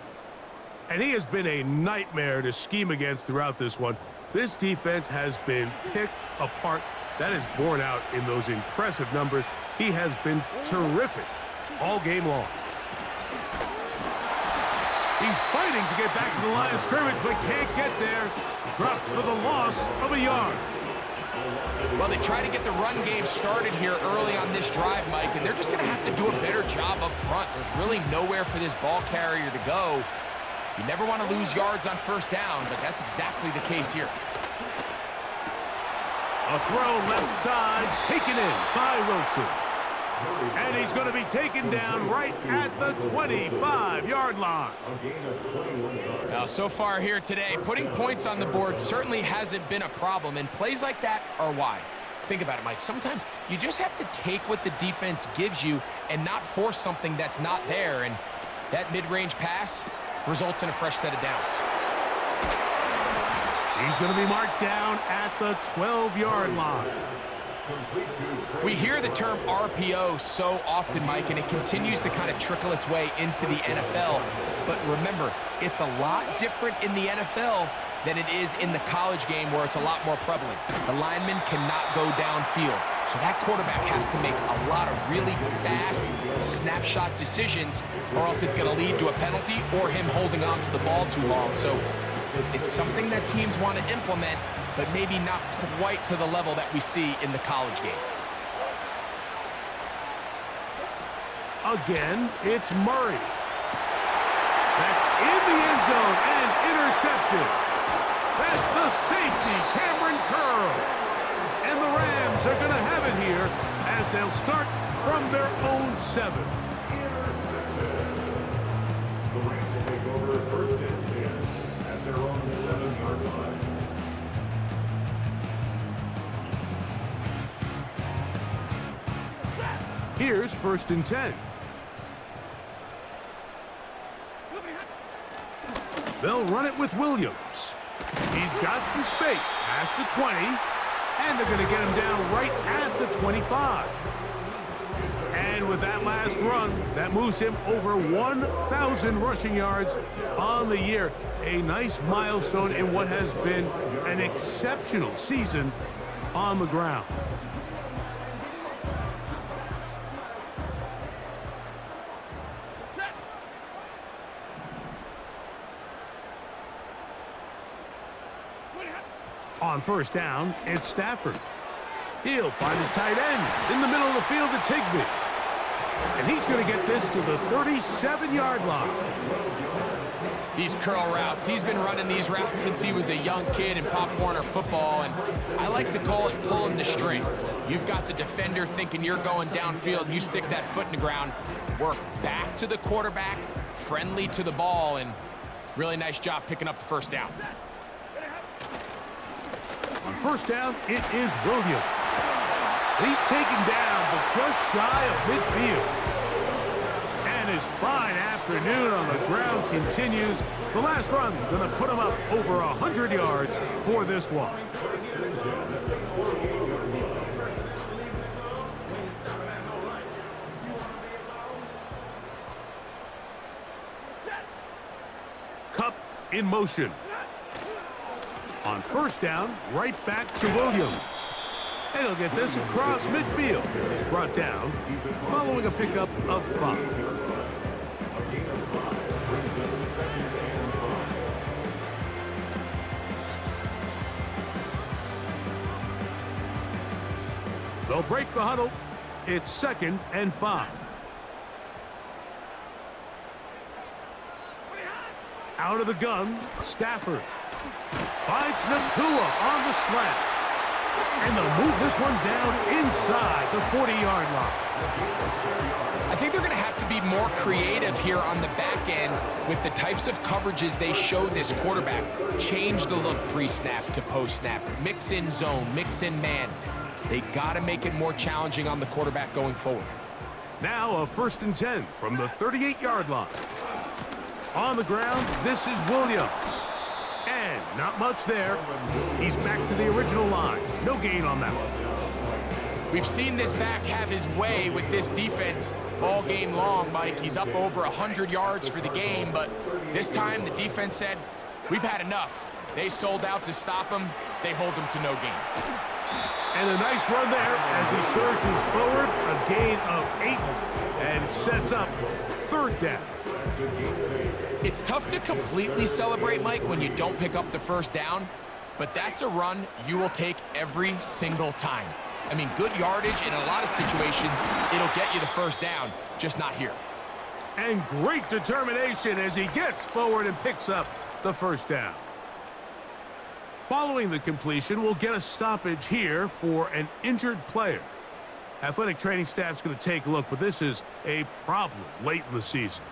And he has been a nightmare to scheme against throughout this one. This defense has been picked apart. That is borne out in those impressive numbers. He has been terrific all game long. He's fighting to get back to the line of scrimmage, but can't get there. Dropped for the loss of a yard. Well, they try to get the run game started here early on this drive, Mike, and they're just going to have to do a better job up front. There's really nowhere for this ball carrier to go. You never want to lose yards on 1st down, but that's exactly the case here. A throw left side, taken in by Wilson. And he's going to be taken down right at the 25-yard line. Now, so far here today, putting points on the board certainly hasn't been a problem, and plays like that are why. Think about it, Mike. Sometimes you just have to take what the defense gives you and not force something that's not there, and that mid-range pass results in a fresh set of downs. He's going to be marked down at the 12-yard line. We hear the term RPO so often, Mike, and it continues to kind of trickle its way into the NFL. But remember, it's a lot different in the NFL than it is in the college game where it's a lot more prevalent. The lineman cannot go downfield. So that quarterback has to make a lot of really fast snapshot decisions, or else it's going to lead to a penalty or him holding on to the ball too long. So it's something that teams want to implement, but maybe not quite to the level that we see in the college game. Again, it's Murray. That's in the end zone and intercepted. That's the safety, Cameron Curl. And the Rams are going to have it here as they'll start from their own 7. The Rams take over 1st and 10 at their own 7-yard line. Here's 1st and 10. They'll run it with Williams. He's got some space past the 20, and they're going to get him down right at the 25. And with that last run, that moves him over 1,000 rushing yards on the year. A nice milestone in what has been an exceptional season on the ground. On first down, it's Stafford. He'll find his tight end in the middle of the field to Higbee. And he's going to get this to the 37-yard line. These curl routes, he's been running these routes since he was a young kid in Pop Warner football, and I like to call it pulling the string. You've got the defender thinking you're going downfield, and you stick that foot in the ground, work back to the quarterback, friendly to the ball, and really nice job picking up the first down. On first down, it is Williams. He's taken down, but just shy of midfield. And his fine afternoon on the ground continues. The last run going to put him up over 100 yards for this one. Cup in motion. On first down, right back to Williams. And he'll get this across midfield. He's brought down following a pickup of 5. They'll break the huddle. It's 2nd and 5. Out of the gun, Stafford. Finds Nakua on the slant. And they'll move this one down inside the 40-yard line. I think they're going to have to be more creative here on the back end with the types of coverages they show this quarterback. Change the look pre-snap to post-snap. Mix in zone, mix in man. They got to make it more challenging on the quarterback going forward. Now a 1st and 10 from the 38-yard line. On the ground, this is Williams. And not much there. He's back to the original line. No gain on that one. We've seen this back have his way with this defense all game long, Mike. He's up over 100 yards for the game, but this time the defense said, we've had enough. They sold out to stop him. They hold him to no gain. And a nice run there as he surges forward. A gain of 8 and sets up 3rd down. It's tough to completely celebrate, Mike, when you don't pick up the first down, but that's a run you will take every single time. I mean, good yardage in a lot of situations, it'll get you the first down, just not here. And great determination as he gets forward and picks up the first down. Following the completion, we'll get a stoppage here for an injured player. Athletic training staff's going to take a look, but this is a problem late in the season.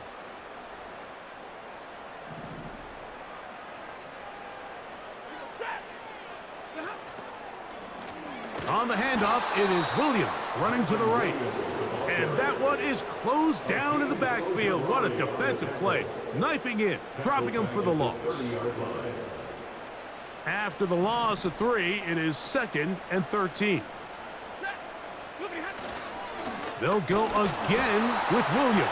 On the handoff, it is Williams running to the right. And that one is closed down in the backfield. What a defensive play. Knifing in, dropping him for the loss. After the loss of 3, it is 2nd and 13. They'll go again with Williams.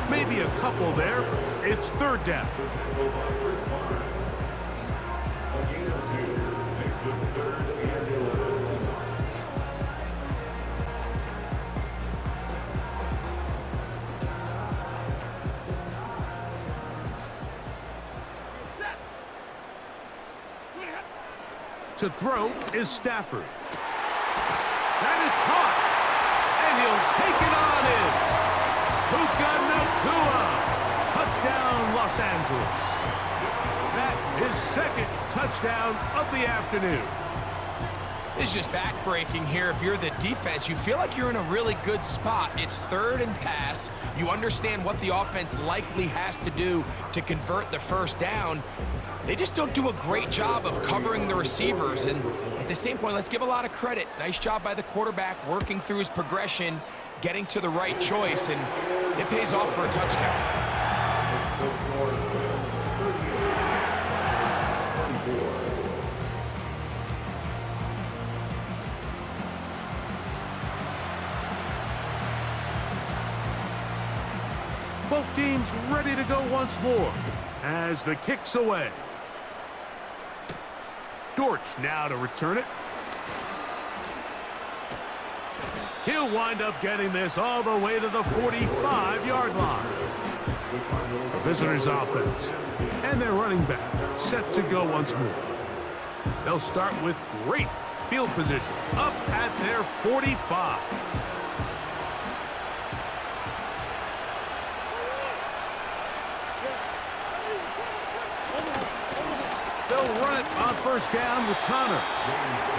Maybe a couple there. It's 3rd down. To throw is Stafford. That is caught. And he'll take it on in. Puka Nakua. Touchdown, Los Angeles. That is 2nd touchdown of the afternoon. This is just back-breaking here. If you're the defense, you feel like you're in a really good spot. It's 3rd and pass. You understand what the offense likely has to do to convert the first down. They just don't do a great job of covering the receivers. And at the same point, let's give a lot of credit. Nice job by the quarterback working through his progression, getting to the right choice, and it pays off for a touchdown. Both teams ready to go once more as the kick's away. Dortch now to return it. He'll wind up getting this all the way to the 45-yard line. The visitors' offense and their running back set to go once more. They'll start with great field position up at their 45. They'll run it on first down with Connor.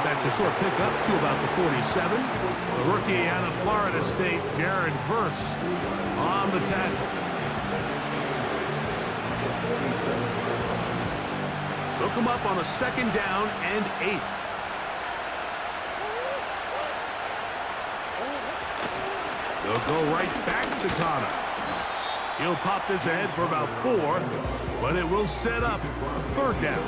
That's a short pickup to about the 47. The rookie out of Florida State, Jared Verse, on the tackle. They'll come up on a second down and 8. They'll go right back to Connor. He'll pop this ahead for about 4, but it will set up third down.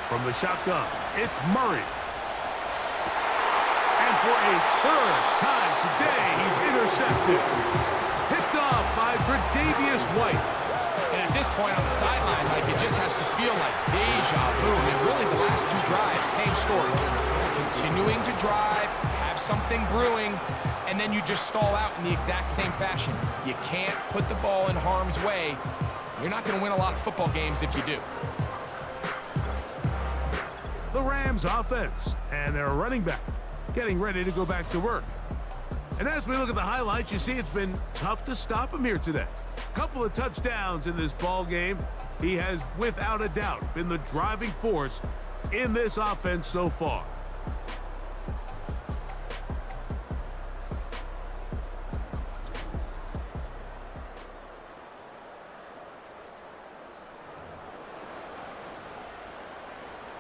From the shotgun, it's Murray. And for a third time today, he's intercepted. Picked off by Tre'Davious White. And at this point on the sideline, like, it just has to feel like deja vu. I mean, really, the last 2 drives, same story. Continuing to drive, have something brewing, and then you just stall out in the exact same fashion. You can't put the ball in harm's way. You're not going to win a lot of football games if you do. The Rams offense and their running back getting ready to go back to work. And as we look at the highlights, you see it's been tough to stop him here today. Couple of touchdowns in this ball game. He has, without a doubt, been the driving force in this offense so far.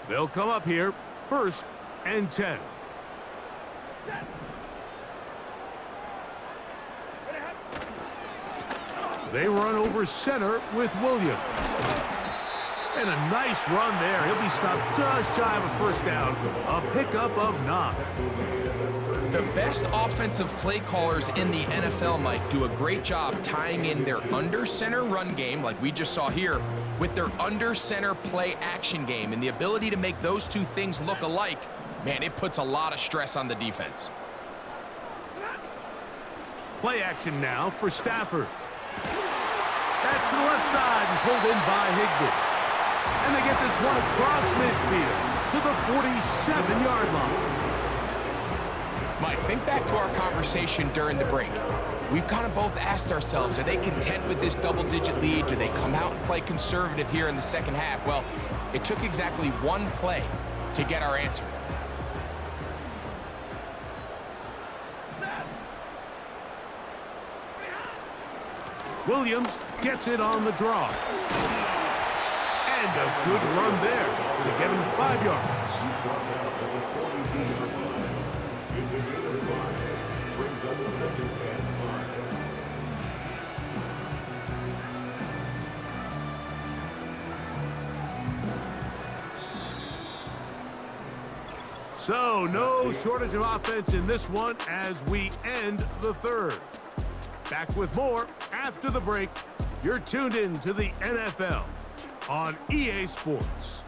They'll come up here, 1st and 10. They run over center with Williams. And a nice run there. He'll be stopped just shy of a first down. A pickup of 9. The best offensive play callers in the NFL, Mike, do a great job tying in their under-center run game, like we just saw here, with their under-center play action game. And the ability to make those 2 things look alike, man, it puts a lot of stress on the defense. Play action now for Stafford. That's to the left side and pulled in by Higbee. And they get this one across midfield to the 47-yard line. Mike, think back to our conversation during the break. We've kind of both asked ourselves, are they content with this double-digit lead? Do they come out and play conservative here in the second half? Well, it took exactly 1 play to get our answer. Williams gets it on the draw. And a good run there to get him 5 yards. So, no shortage of offense in this one as we end the 3rd. Back with more after the break. You're tuned in to the NFL on EA Sports.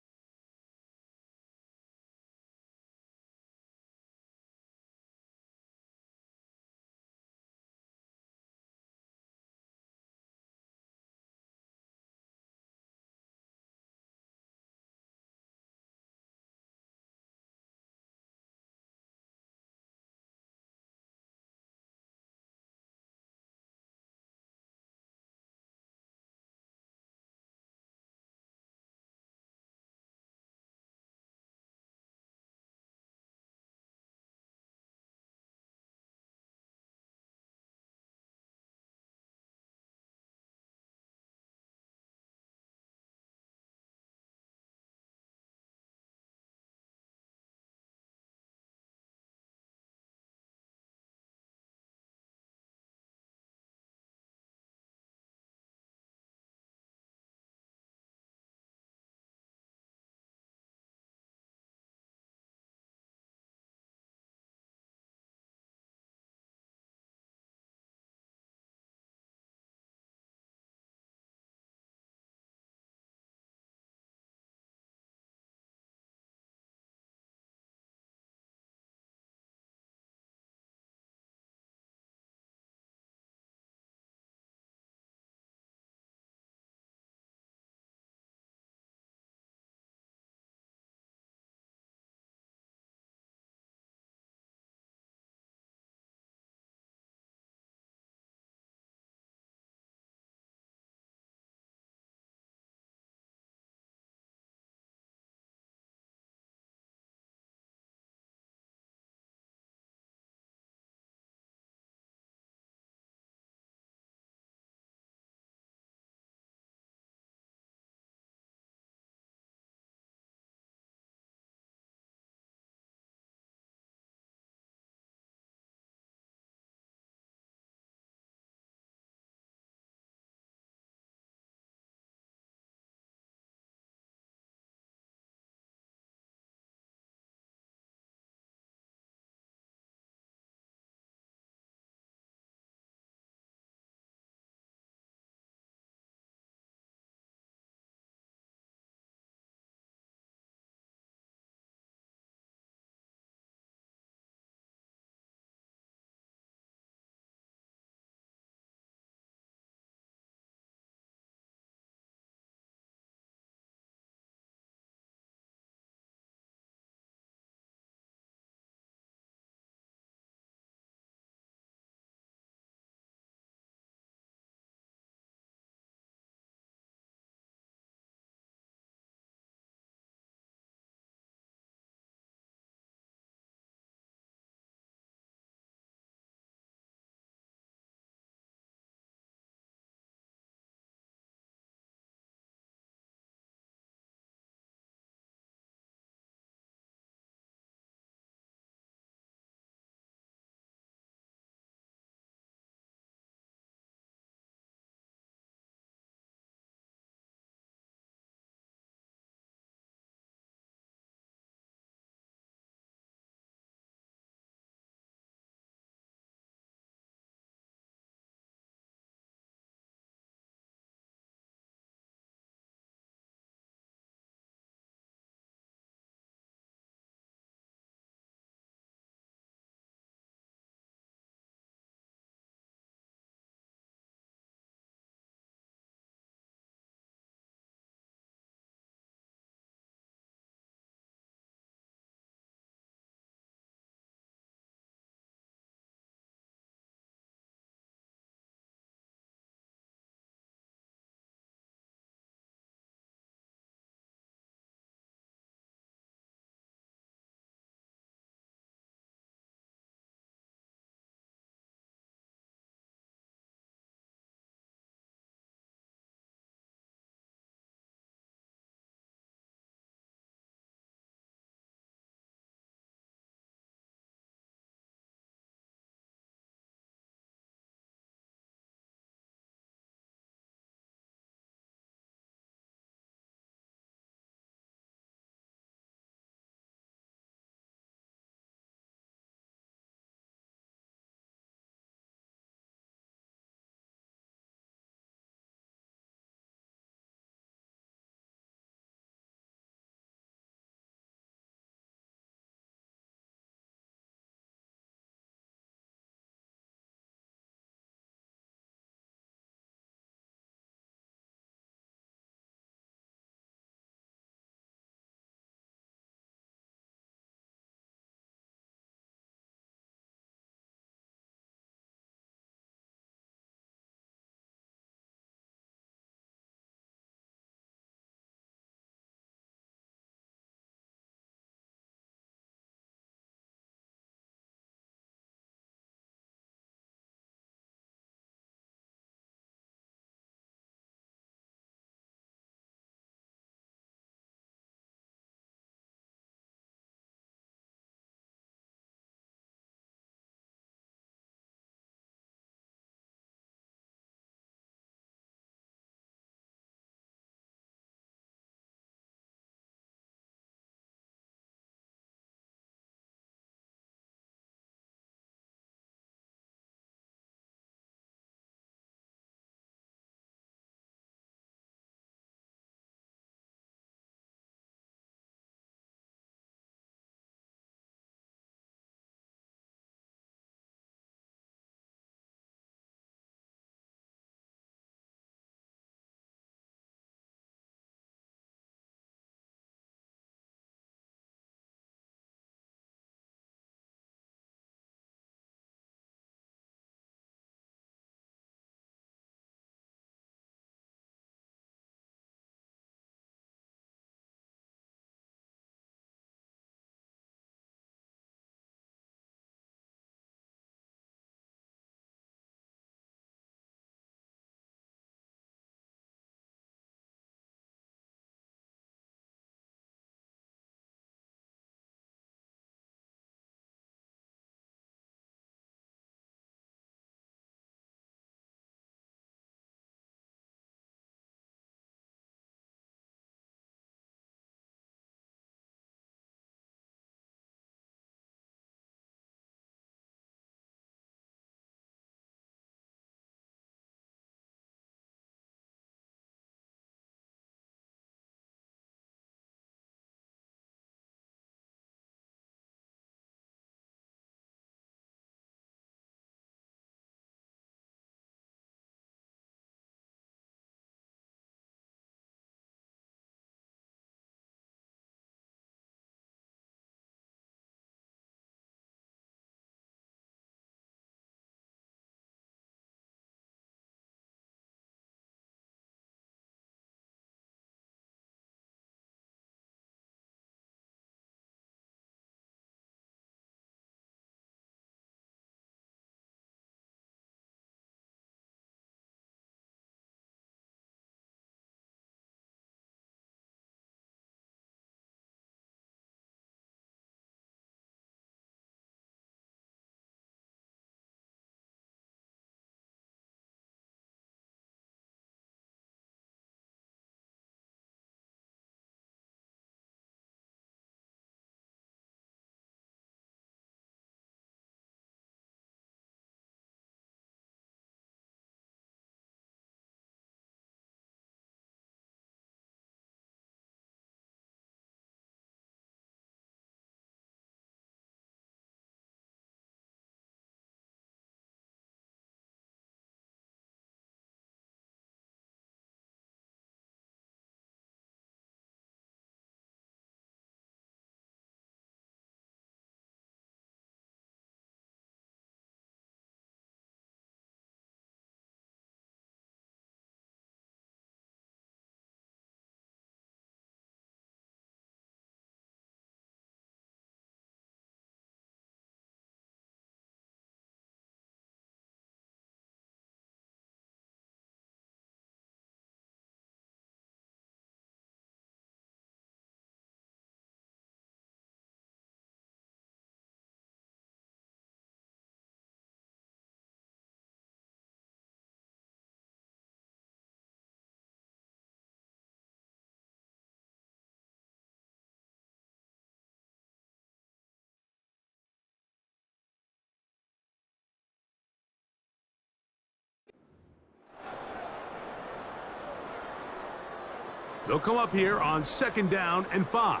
They'll come up here on 2nd down and 5.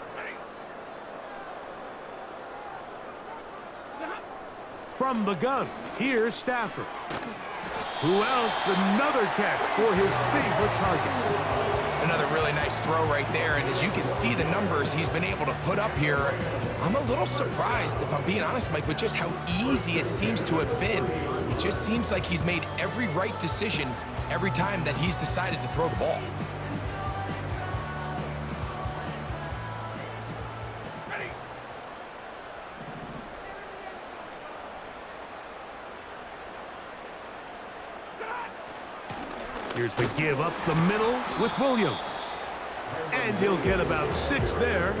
From the gun, here's Stafford. Who else? Another catch for his favorite target. Another really nice throw right there, and as you can see the numbers he's been able to put up here, I'm a little surprised, if I'm being honest, Mike, with just how easy it seems to have been. It just seems like he's made every right decision every time that he's decided to throw the ball. Here's the give up the middle with Williams. And he'll get about 6 there,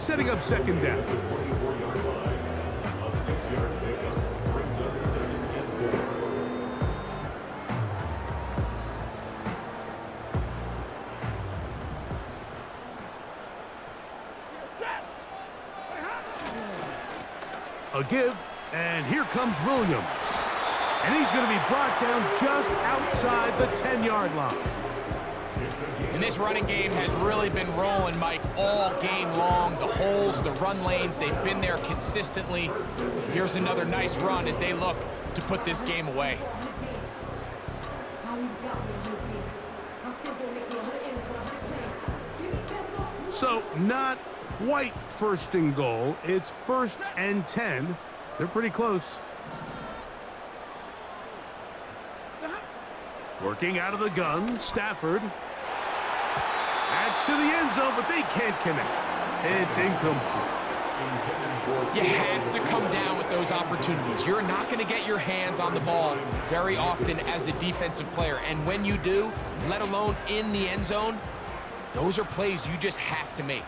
setting up 2nd down. A give, and here comes Williams. And he's going to be brought down just outside the 10-yard line. And this running game has really been rolling, Mike, all game long. The holes, the run lanes, they've been there consistently. Here's another nice run as they look to put this game away. So not quite 1st and goal. It's 1st and 10. They're pretty close. Working out of the gun, Stafford. Adds to the end zone, but they can't connect. It's incomplete. You have to come down with those opportunities. You're not going to get your hands on the ball very often as a defensive player. And when you do, let alone in the end zone, those are plays you just have to make.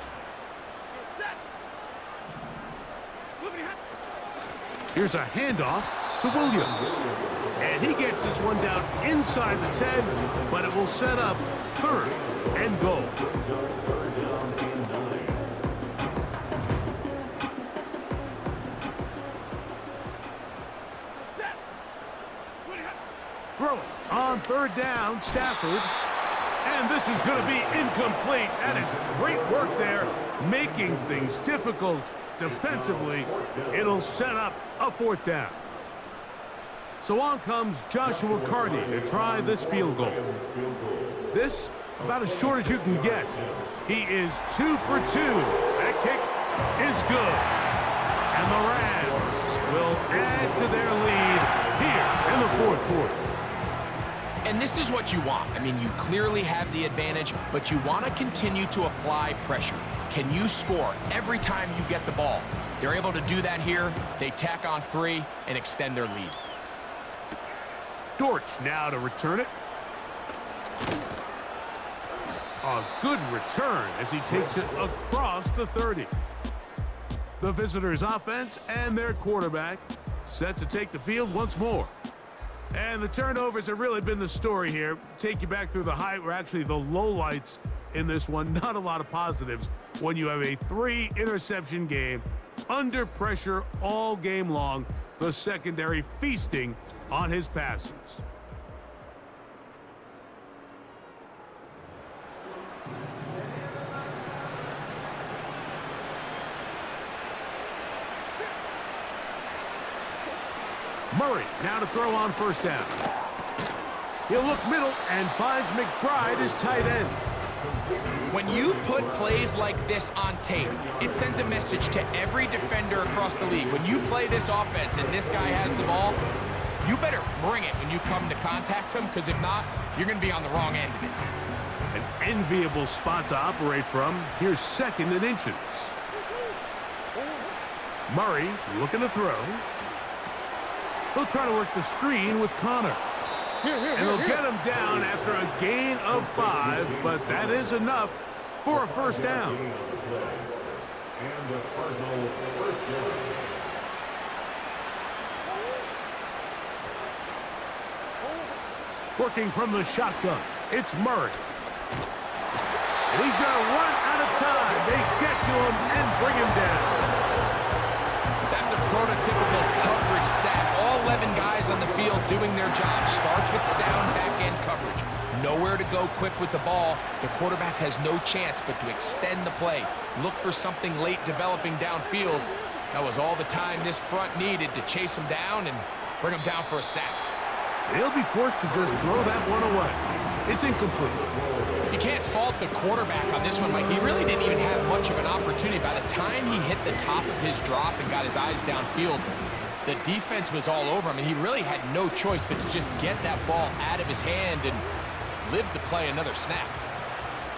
Here's a handoff to Williams. And he gets this one down inside the 10, but it will set up 3rd and goal. Throw it on 3rd down, Stafford. And this is going to be incomplete. That is great work there, making things difficult defensively. It'll set up a 4th down. So on comes Joshua Cardi to try this field goal. This, about as short as you can get. He is 2 for 2. That kick is good. And the Rams will add to their lead here in the 4th quarter. And this is what you want. I mean, you clearly have the advantage, but you want to continue to apply pressure. Can you score every time you get the ball? They're able to do that here. They tack on 3 and extend their lead. Dortch now to return it. A good return as he takes it across the 30. The visitors' offense and their quarterback set to take the field once more. And the turnovers have really been the story here. Take you back through the actually the lowlights in this one. Not a lot of positives when you have a 3-interception game under pressure all game long. The secondary feasting on his passes. Murray now to throw on 1st down. He'll look middle and finds McBride as tight end. When you put plays like this on tape, it sends a message to every defender across the league. When you play this offense and this guy has the ball, you better bring it when you come to contact him, because if not, you're going to be on the wrong end of it. An enviable spot to operate from. Here's 2nd and inches. Murray looking to throw. He'll try to work the screen with Connor. And he'll get him down after a gain of 5, but that is enough for a 1st down. And the Cardinals' 1st down. Working from the shotgun, it's Murray. And he's going to run out of time. They get to him and bring him down. That's a prototypical coverage sack. All 11 guys on the field doing their job. Starts with sound back-end coverage. Nowhere to go quick with the ball. The quarterback has no chance but to extend the play. Look for something late developing downfield. That was all the time this front needed to chase him down and bring him down for a sack. He'll be forced to just throw that one away. It's incomplete. You can't fault the quarterback on this one, Mike. He really didn't even have much of an opportunity. By the time he hit the top of his drop and got his eyes downfield, the defense was all over him, and he really had no choice but to just get that ball out of his hand and live to play another snap.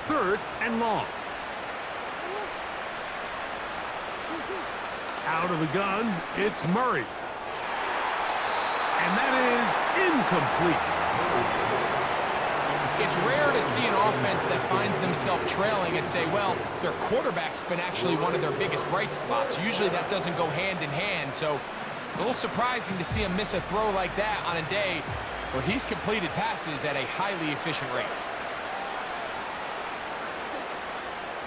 3rd and long. Out of the gun, it's Murray. And that is incomplete. It's rare to see an offense that finds themselves trailing and say, well, their quarterback's been actually one of their biggest bright spots. Usually that doesn't go hand in hand, so it's a little surprising to see him miss a throw like that on a day where he's completed passes at a highly efficient rate.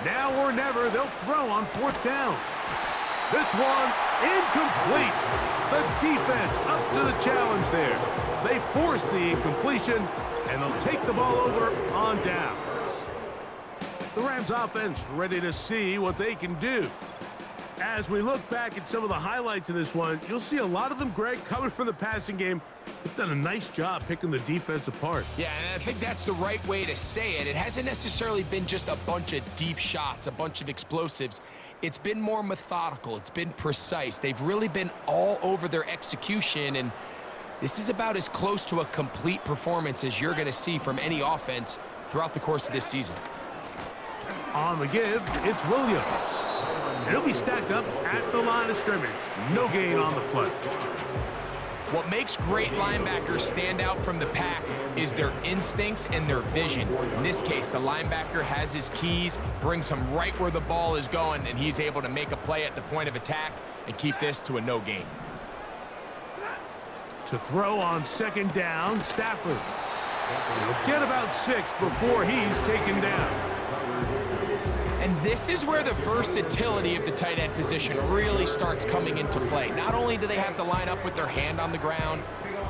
Now or never, they'll throw on 4th down. This one, incomplete. The defense up to the challenge there. They force the incompletion, and they'll take the ball over on downs. The Rams offense ready to see what they can do. As we look back at some of the highlights of this one, you'll see a lot of them, Greg, coming from the passing game. They've done a nice job picking the defense apart. Yeah, and I think that's the right way to say it. It hasn't necessarily been just a bunch of deep shots, a bunch of explosives. It's been more methodical. It's been precise. They've really been all over their execution, and this is about as close to a complete performance as you're going to see from any offense throughout the course of this season. On the give, it's Williams. And he'll be stacked up at the line of scrimmage. No gain on the play. What makes great linebackers stand out from the pack is their instincts and their vision. In this case, the linebacker has his keys, brings him right where the ball is going, and he's able to make a play at the point of attack and keep this to a no gain. To throw on 2nd down, Stafford. He'll get about 6 before he's taken down. And this is where the versatility of the tight end position really starts coming into play. Not only do they have to line up with their hand on the ground,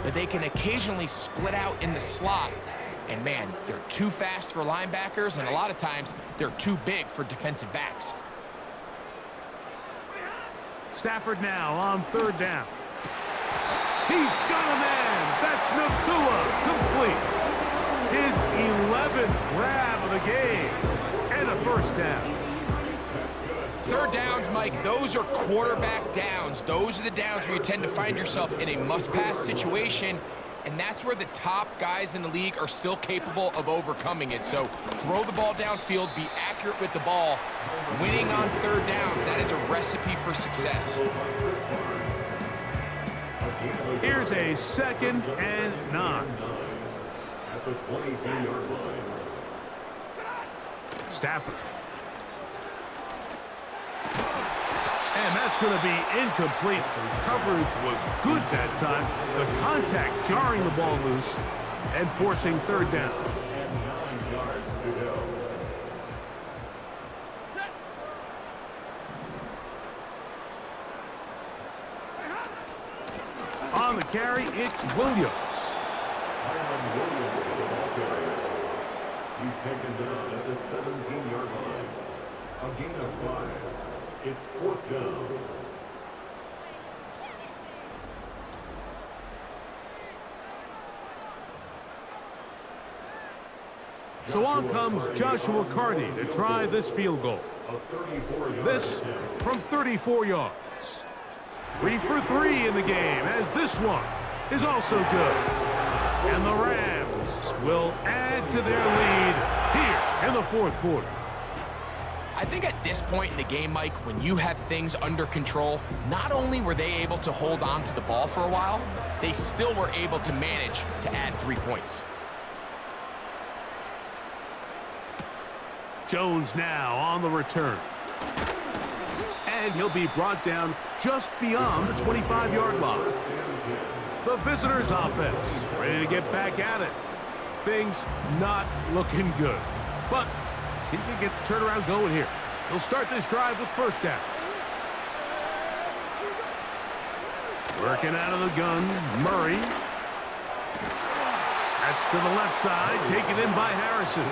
but they can occasionally split out in the slot. And man, they're too fast for linebackers, and a lot of times they're too big for defensive backs. Stafford now on 3rd down. He's got a man. That's Nakua, complete. His 11th grab of the game. And a 1st down. 3rd downs, Mike, those are quarterback downs. Those are the downs where you tend to find yourself in a must-pass situation, and that's where the top guys in the league are still capable of overcoming it. So throw the ball downfield, be accurate with the ball. Winning on 3rd downs, that is a recipe for success. Here's a 2nd and 9. At the 23-yard line. Stafford. And that's going to be incomplete. Coverage was good that time. The contact jarring the ball loose and forcing 3rd down. And 9 yards to go. On the carry, it's Williams. Williams, the ball carrier. He's taken down at the 17-yard line. A gain of 5. It's 4th down. So on comes Joshua Carty to try this field goal. A 34-yard This from 34 yards. 3 for 3 in the game, as this one is also good. And the Rams will add to their lead here in the 4th quarter. I think at this point in the game, Mike, when you have things under control, not only were they able to hold on to the ball for a while, they still were able to manage to add 3 points. Jones now on the return. And he'll be brought down just beyond the 25-yard line. The visitors' offense ready to get back at it. Things not looking good. But see if they can get the turnaround going here. They'll start this drive with 1st down. Working out of the gun, Murray. That's to the left side, taken in by Harrison.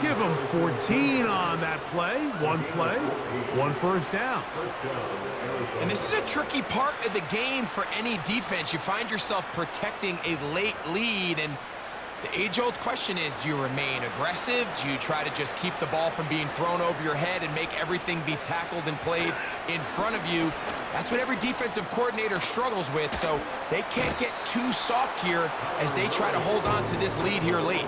Give him 14 on that play, one first down. And this is a tricky part of the game for any defense. You find yourself protecting a late lead, and the age-old question is, do you remain aggressive? Do you try to just keep the ball from being thrown over your head and make everything be tackled and played in front of you? That's what every defensive coordinator struggles with, so they can't get too soft here as they try to hold on to this lead here late.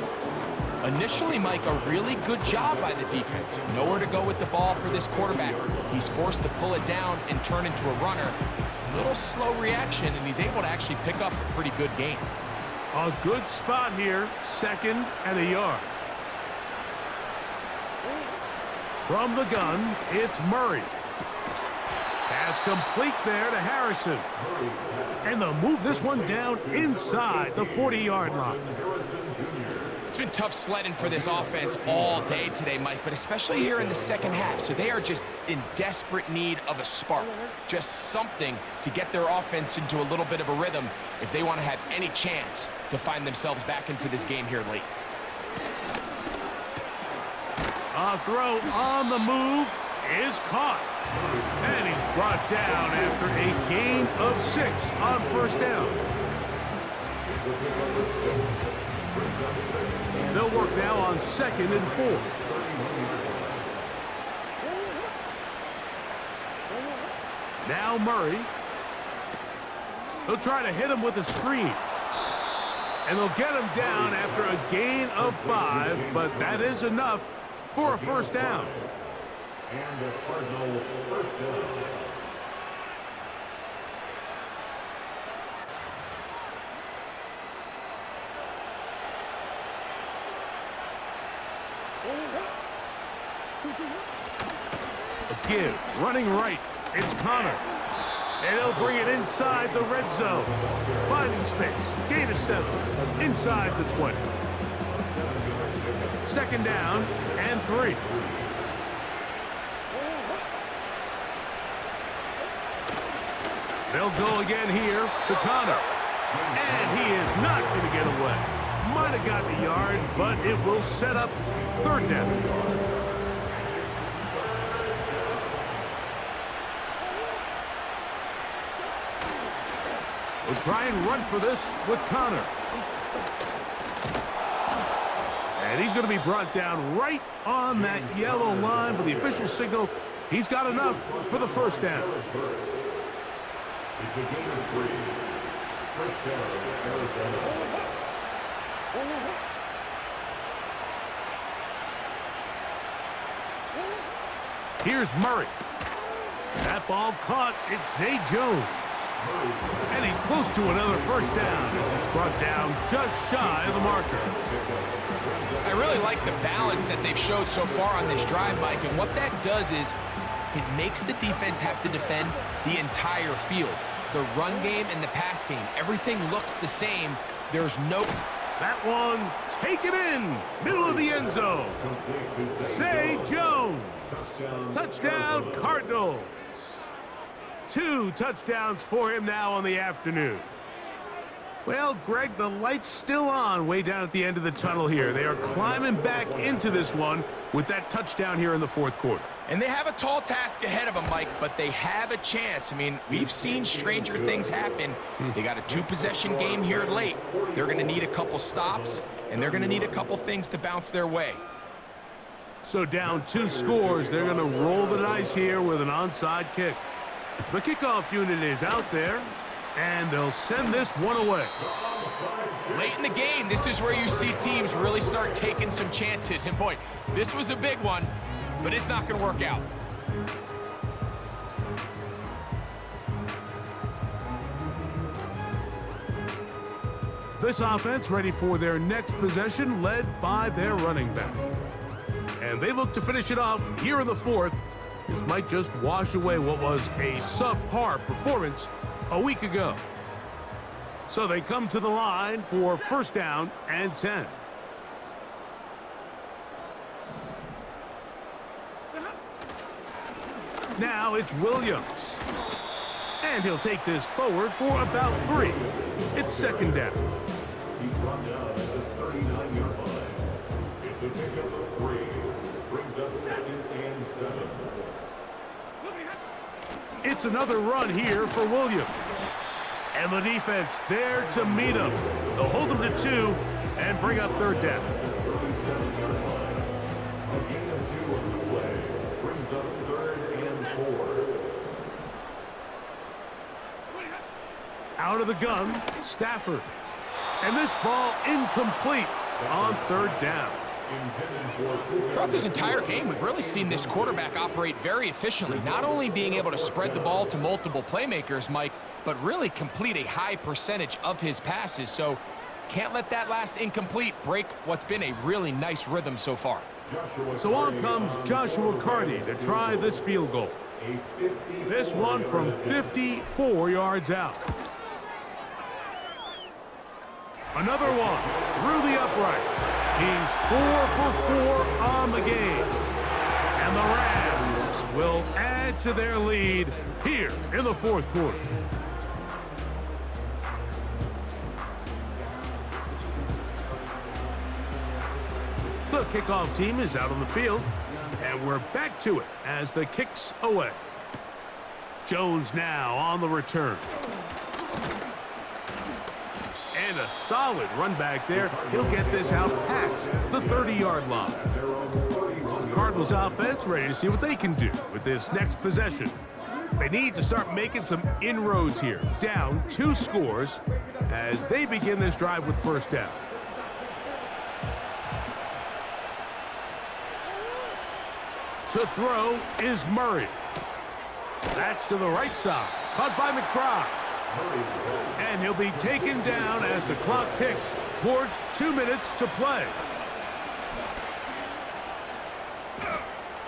Initially, Mike, a really good job by the defense. Nowhere to go with the ball for this quarterback. He's forced to pull it down and turn into a runner. Little slow reaction, and he's able to actually pick up a pretty good gain. A good spot here, 2nd and a yard. From the gun, it's Murray. Pass complete there to Harrison. And they'll move this one down inside the 40-yard line. It's been tough sledding for this offense all day today, Mike, but especially here in the second half. So they are just in desperate need of a spark, just something to get their offense into a little bit of a rhythm if they want to have any chance to find themselves back into this game here late. A throw on the move is caught. And he's brought down after a gain of 6 on first down. They'll work now on 2nd and 4. Now Murray. They'll try to hit him with a screen. And they'll get him down after a gain of 5, but that is enough for a first down. And the Cardinals first down. A give, running right, it's Connor. And he'll bring it inside the red zone. Finding space, gain of 7, inside the 20. 2nd down and 3. They'll go again here to Connor. And he is not going to get away. Might have gotten a yard, but it will set up 3rd down. We'll try and run for this with Connor. And he's going to be brought down right on that yellow line with the official signal. He's got enough for the first down. It's the gain of 3. First down, Arizona. Here's Murray. That ball caught. It's Zay Jones. And he's close to another first down as he's brought down just shy of the marker. I really like the balance that they've showed so far on this drive, Mike, and what that does is it makes the defense have to defend the entire field. The run game and the pass game, everything looks the same. There's no... That one, take it in, middle of the end zone. Zay Jones. Touchdown, Cardinals. 2 touchdowns for him now on the afternoon. Well, Greg, the light's still on way down at the end of the tunnel here. They are climbing back into this one with that touchdown here in the 4th quarter. And they have a tall task ahead of them, Mike, but they have a chance. I mean, we've seen stranger things happen. They got a 2-possession game here late. They're going to need a couple stops, and they're going to need a couple things to bounce their way. So down 2 scores, they're going to roll the dice here with an onside kick. The kickoff unit is out there, and they'll send this one away. Late in the game, this is where you see teams really start taking some chances. And boy, this was a big one, but it's not going to work out. This offense ready for their next possession, led by their running back. And they look to finish it off here in the 4th. This might just wash away what was a subpar performance a week ago. So they come to the line for first down and 10. Now it's Williams. And he'll take this forward for about 3. It's 2nd down. fourth down at the 39-yard line. It's a pickup of 3. Brings up 2nd and 7. It's another run here for Williams. And the defense there to meet him. They'll hold him to 2 and bring up 3rd down. 37-yard line. A gain of 2 on the play. Brings up 3rd and 4. Out of the gun, Stafford. And this ball incomplete on 3rd down. Throughout this entire game, we've really seen this quarterback operate very efficiently, not only being able to spread the ball to multiple playmakers, Mike, but really complete a high percentage of his passes. So can't let that last incomplete break what's been a really nice rhythm so far. So on comes Joshua Carty to try this field goal. This one from 54 yards out. Another one through the uprights. He's 4 for 4 on the game. And the Rams will add to their lead here in the 4th quarter. The kickoff team is out on the field, and we're back to it as the kick's away. Jones now on the return. And a solid run back there. He'll get this out past the 30-yard line. The Cardinals offense ready to see what they can do with this next possession. They need to start making some inroads here. Down 2 scores as they begin this drive with 1st down. To throw is Murray. That's to the right side. Caught by McBride. And he'll be taken down as the clock ticks towards 2 minutes to play.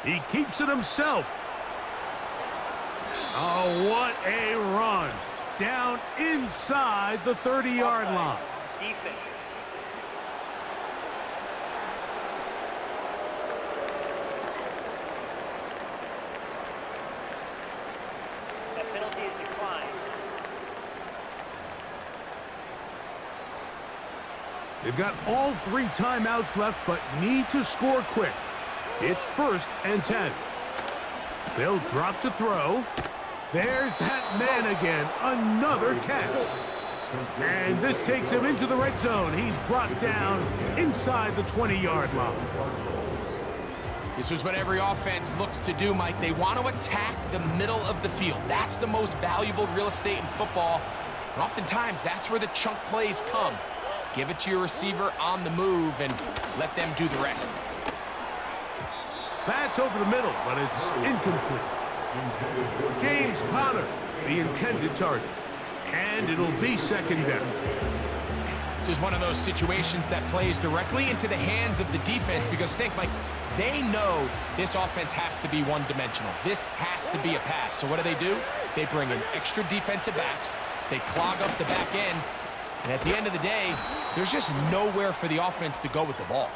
He keeps it himself. Oh, what a run. Down inside the 30-yard line. Defense. That penalty is declined. They've got all 3 timeouts left, but need to score quick. It's 1st and 10. They'll drop to throw. There's that man again. Another catch. And this takes him into the red zone. He's brought down inside the 20-yard line. This is what every offense looks to do, Mike. They want to attack the middle of the field. That's the most valuable real estate in football. And oftentimes, that's where the chunk plays come. Give it to your receiver on the move and let them do the rest. That's over the middle, but it's incomplete. James Conner, the intended target. And it'll be 2nd down. This is one of those situations that plays directly into the hands of the defense because think, Mike, they know this offense has to be one-dimensional. This has to be a pass. So what do? They bring in extra defensive backs. They clog up the back end. And at the end of the day, there's just nowhere for the offense to go with the ball.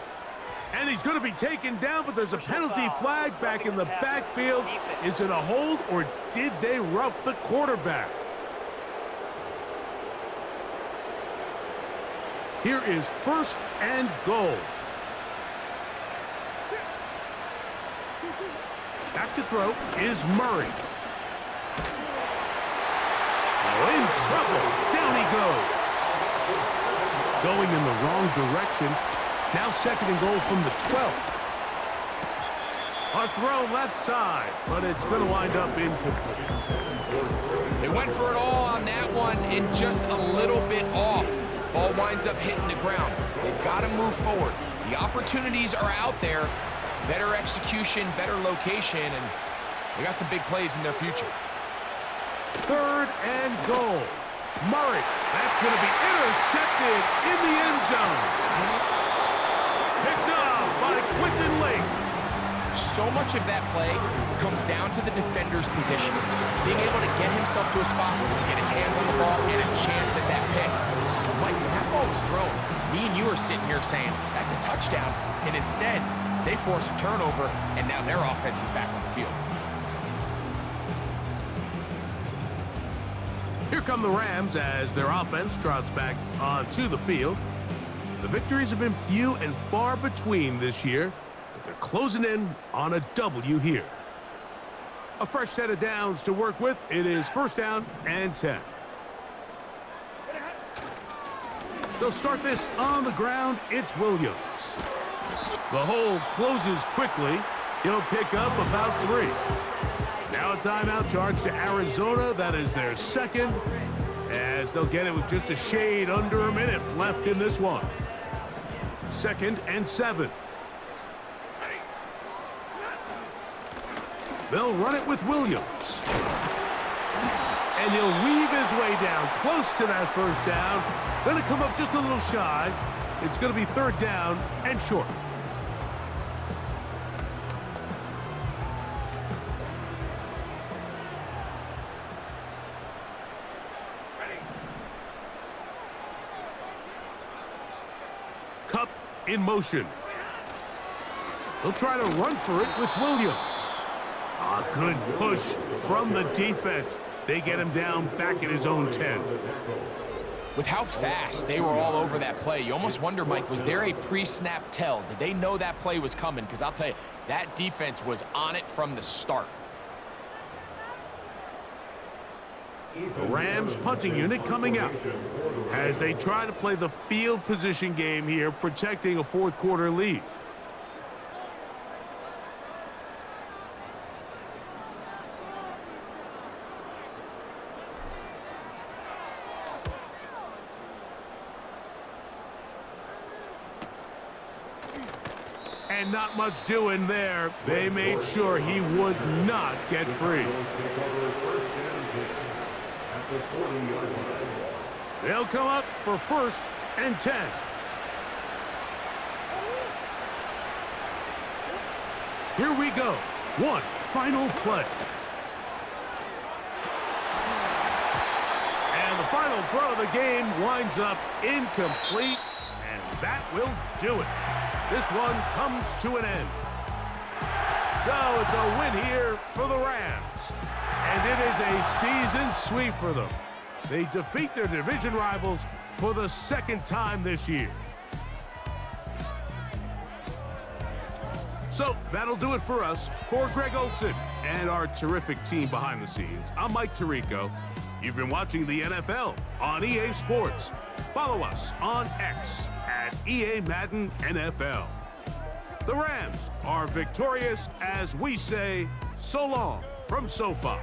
And he's going to be taken down, but there's a penalty flag back in the backfield. Is it a hold, or did they rough the quarterback? Here is 1st and goal. Back to throw is Murray. Oh, in trouble. Down he goes. Going in the wrong direction. Now 2nd and goal from the 12. A throw left side, but it's going to wind up incomplete. They went for it all on that one and just a little bit off. Ball winds up hitting the ground. They've got to move forward. The opportunities are out there. Better execution, better location, and they got some big plays in their future. 3rd and goal. Murray, that's going to be intercepted in the end zone. Picked up by Quentin Lake. So much of that play comes down to the defender's position. Being able to get himself to a spot where he can get his hands on the ball and a chance at that pick. Mike, when that ball was thrown, me and you are sitting here saying, that's a touchdown. And instead, they force a turnover, and now their offense is back on the field. Here come the Rams as their offense trots back onto the field. The victories have been few and far between this year, but they're closing in on a W here. A fresh set of downs to work with. It is first down and 10. They'll start this on the ground. It's Williams. The hole closes quickly. He'll pick up about 3. Now a timeout charge to Arizona. That is their second, as they'll get it with just a shade under a minute left in this one. 2nd and 7. They'll run it with Williams. And he'll weave his way down close to that first down. Going to come up just a little shy. It's going to be 3rd down and short. Cup in motion. He'll try to run for it with Williams. A good push from the defense. They get him down back at his own 10. With how fast they were all over that play, you almost wonder, Mike, was there a pre-snap tell? Did they know that play was coming? Because I'll tell you, that defense was on it from the start. The Rams punting unit coming out as they try to play the field position game here, protecting a 4th quarter lead. And not much doing there. They made sure he would not get free. They'll come up for 1st and 10. Here we go. One final play. And the final throw of the game winds up incomplete, and that will do it. This one comes to an end. So it's a win here for the Rams. And it is a season sweep for them. They defeat their division rivals for the 2nd time this year. So that'll do it for us. For Greg Olson and our terrific team behind the scenes, I'm Mike Tirico. You've been watching the NFL on EA Sports. Follow us on X at EA Madden NFL. The Rams are victorious as we say so long from SoFi.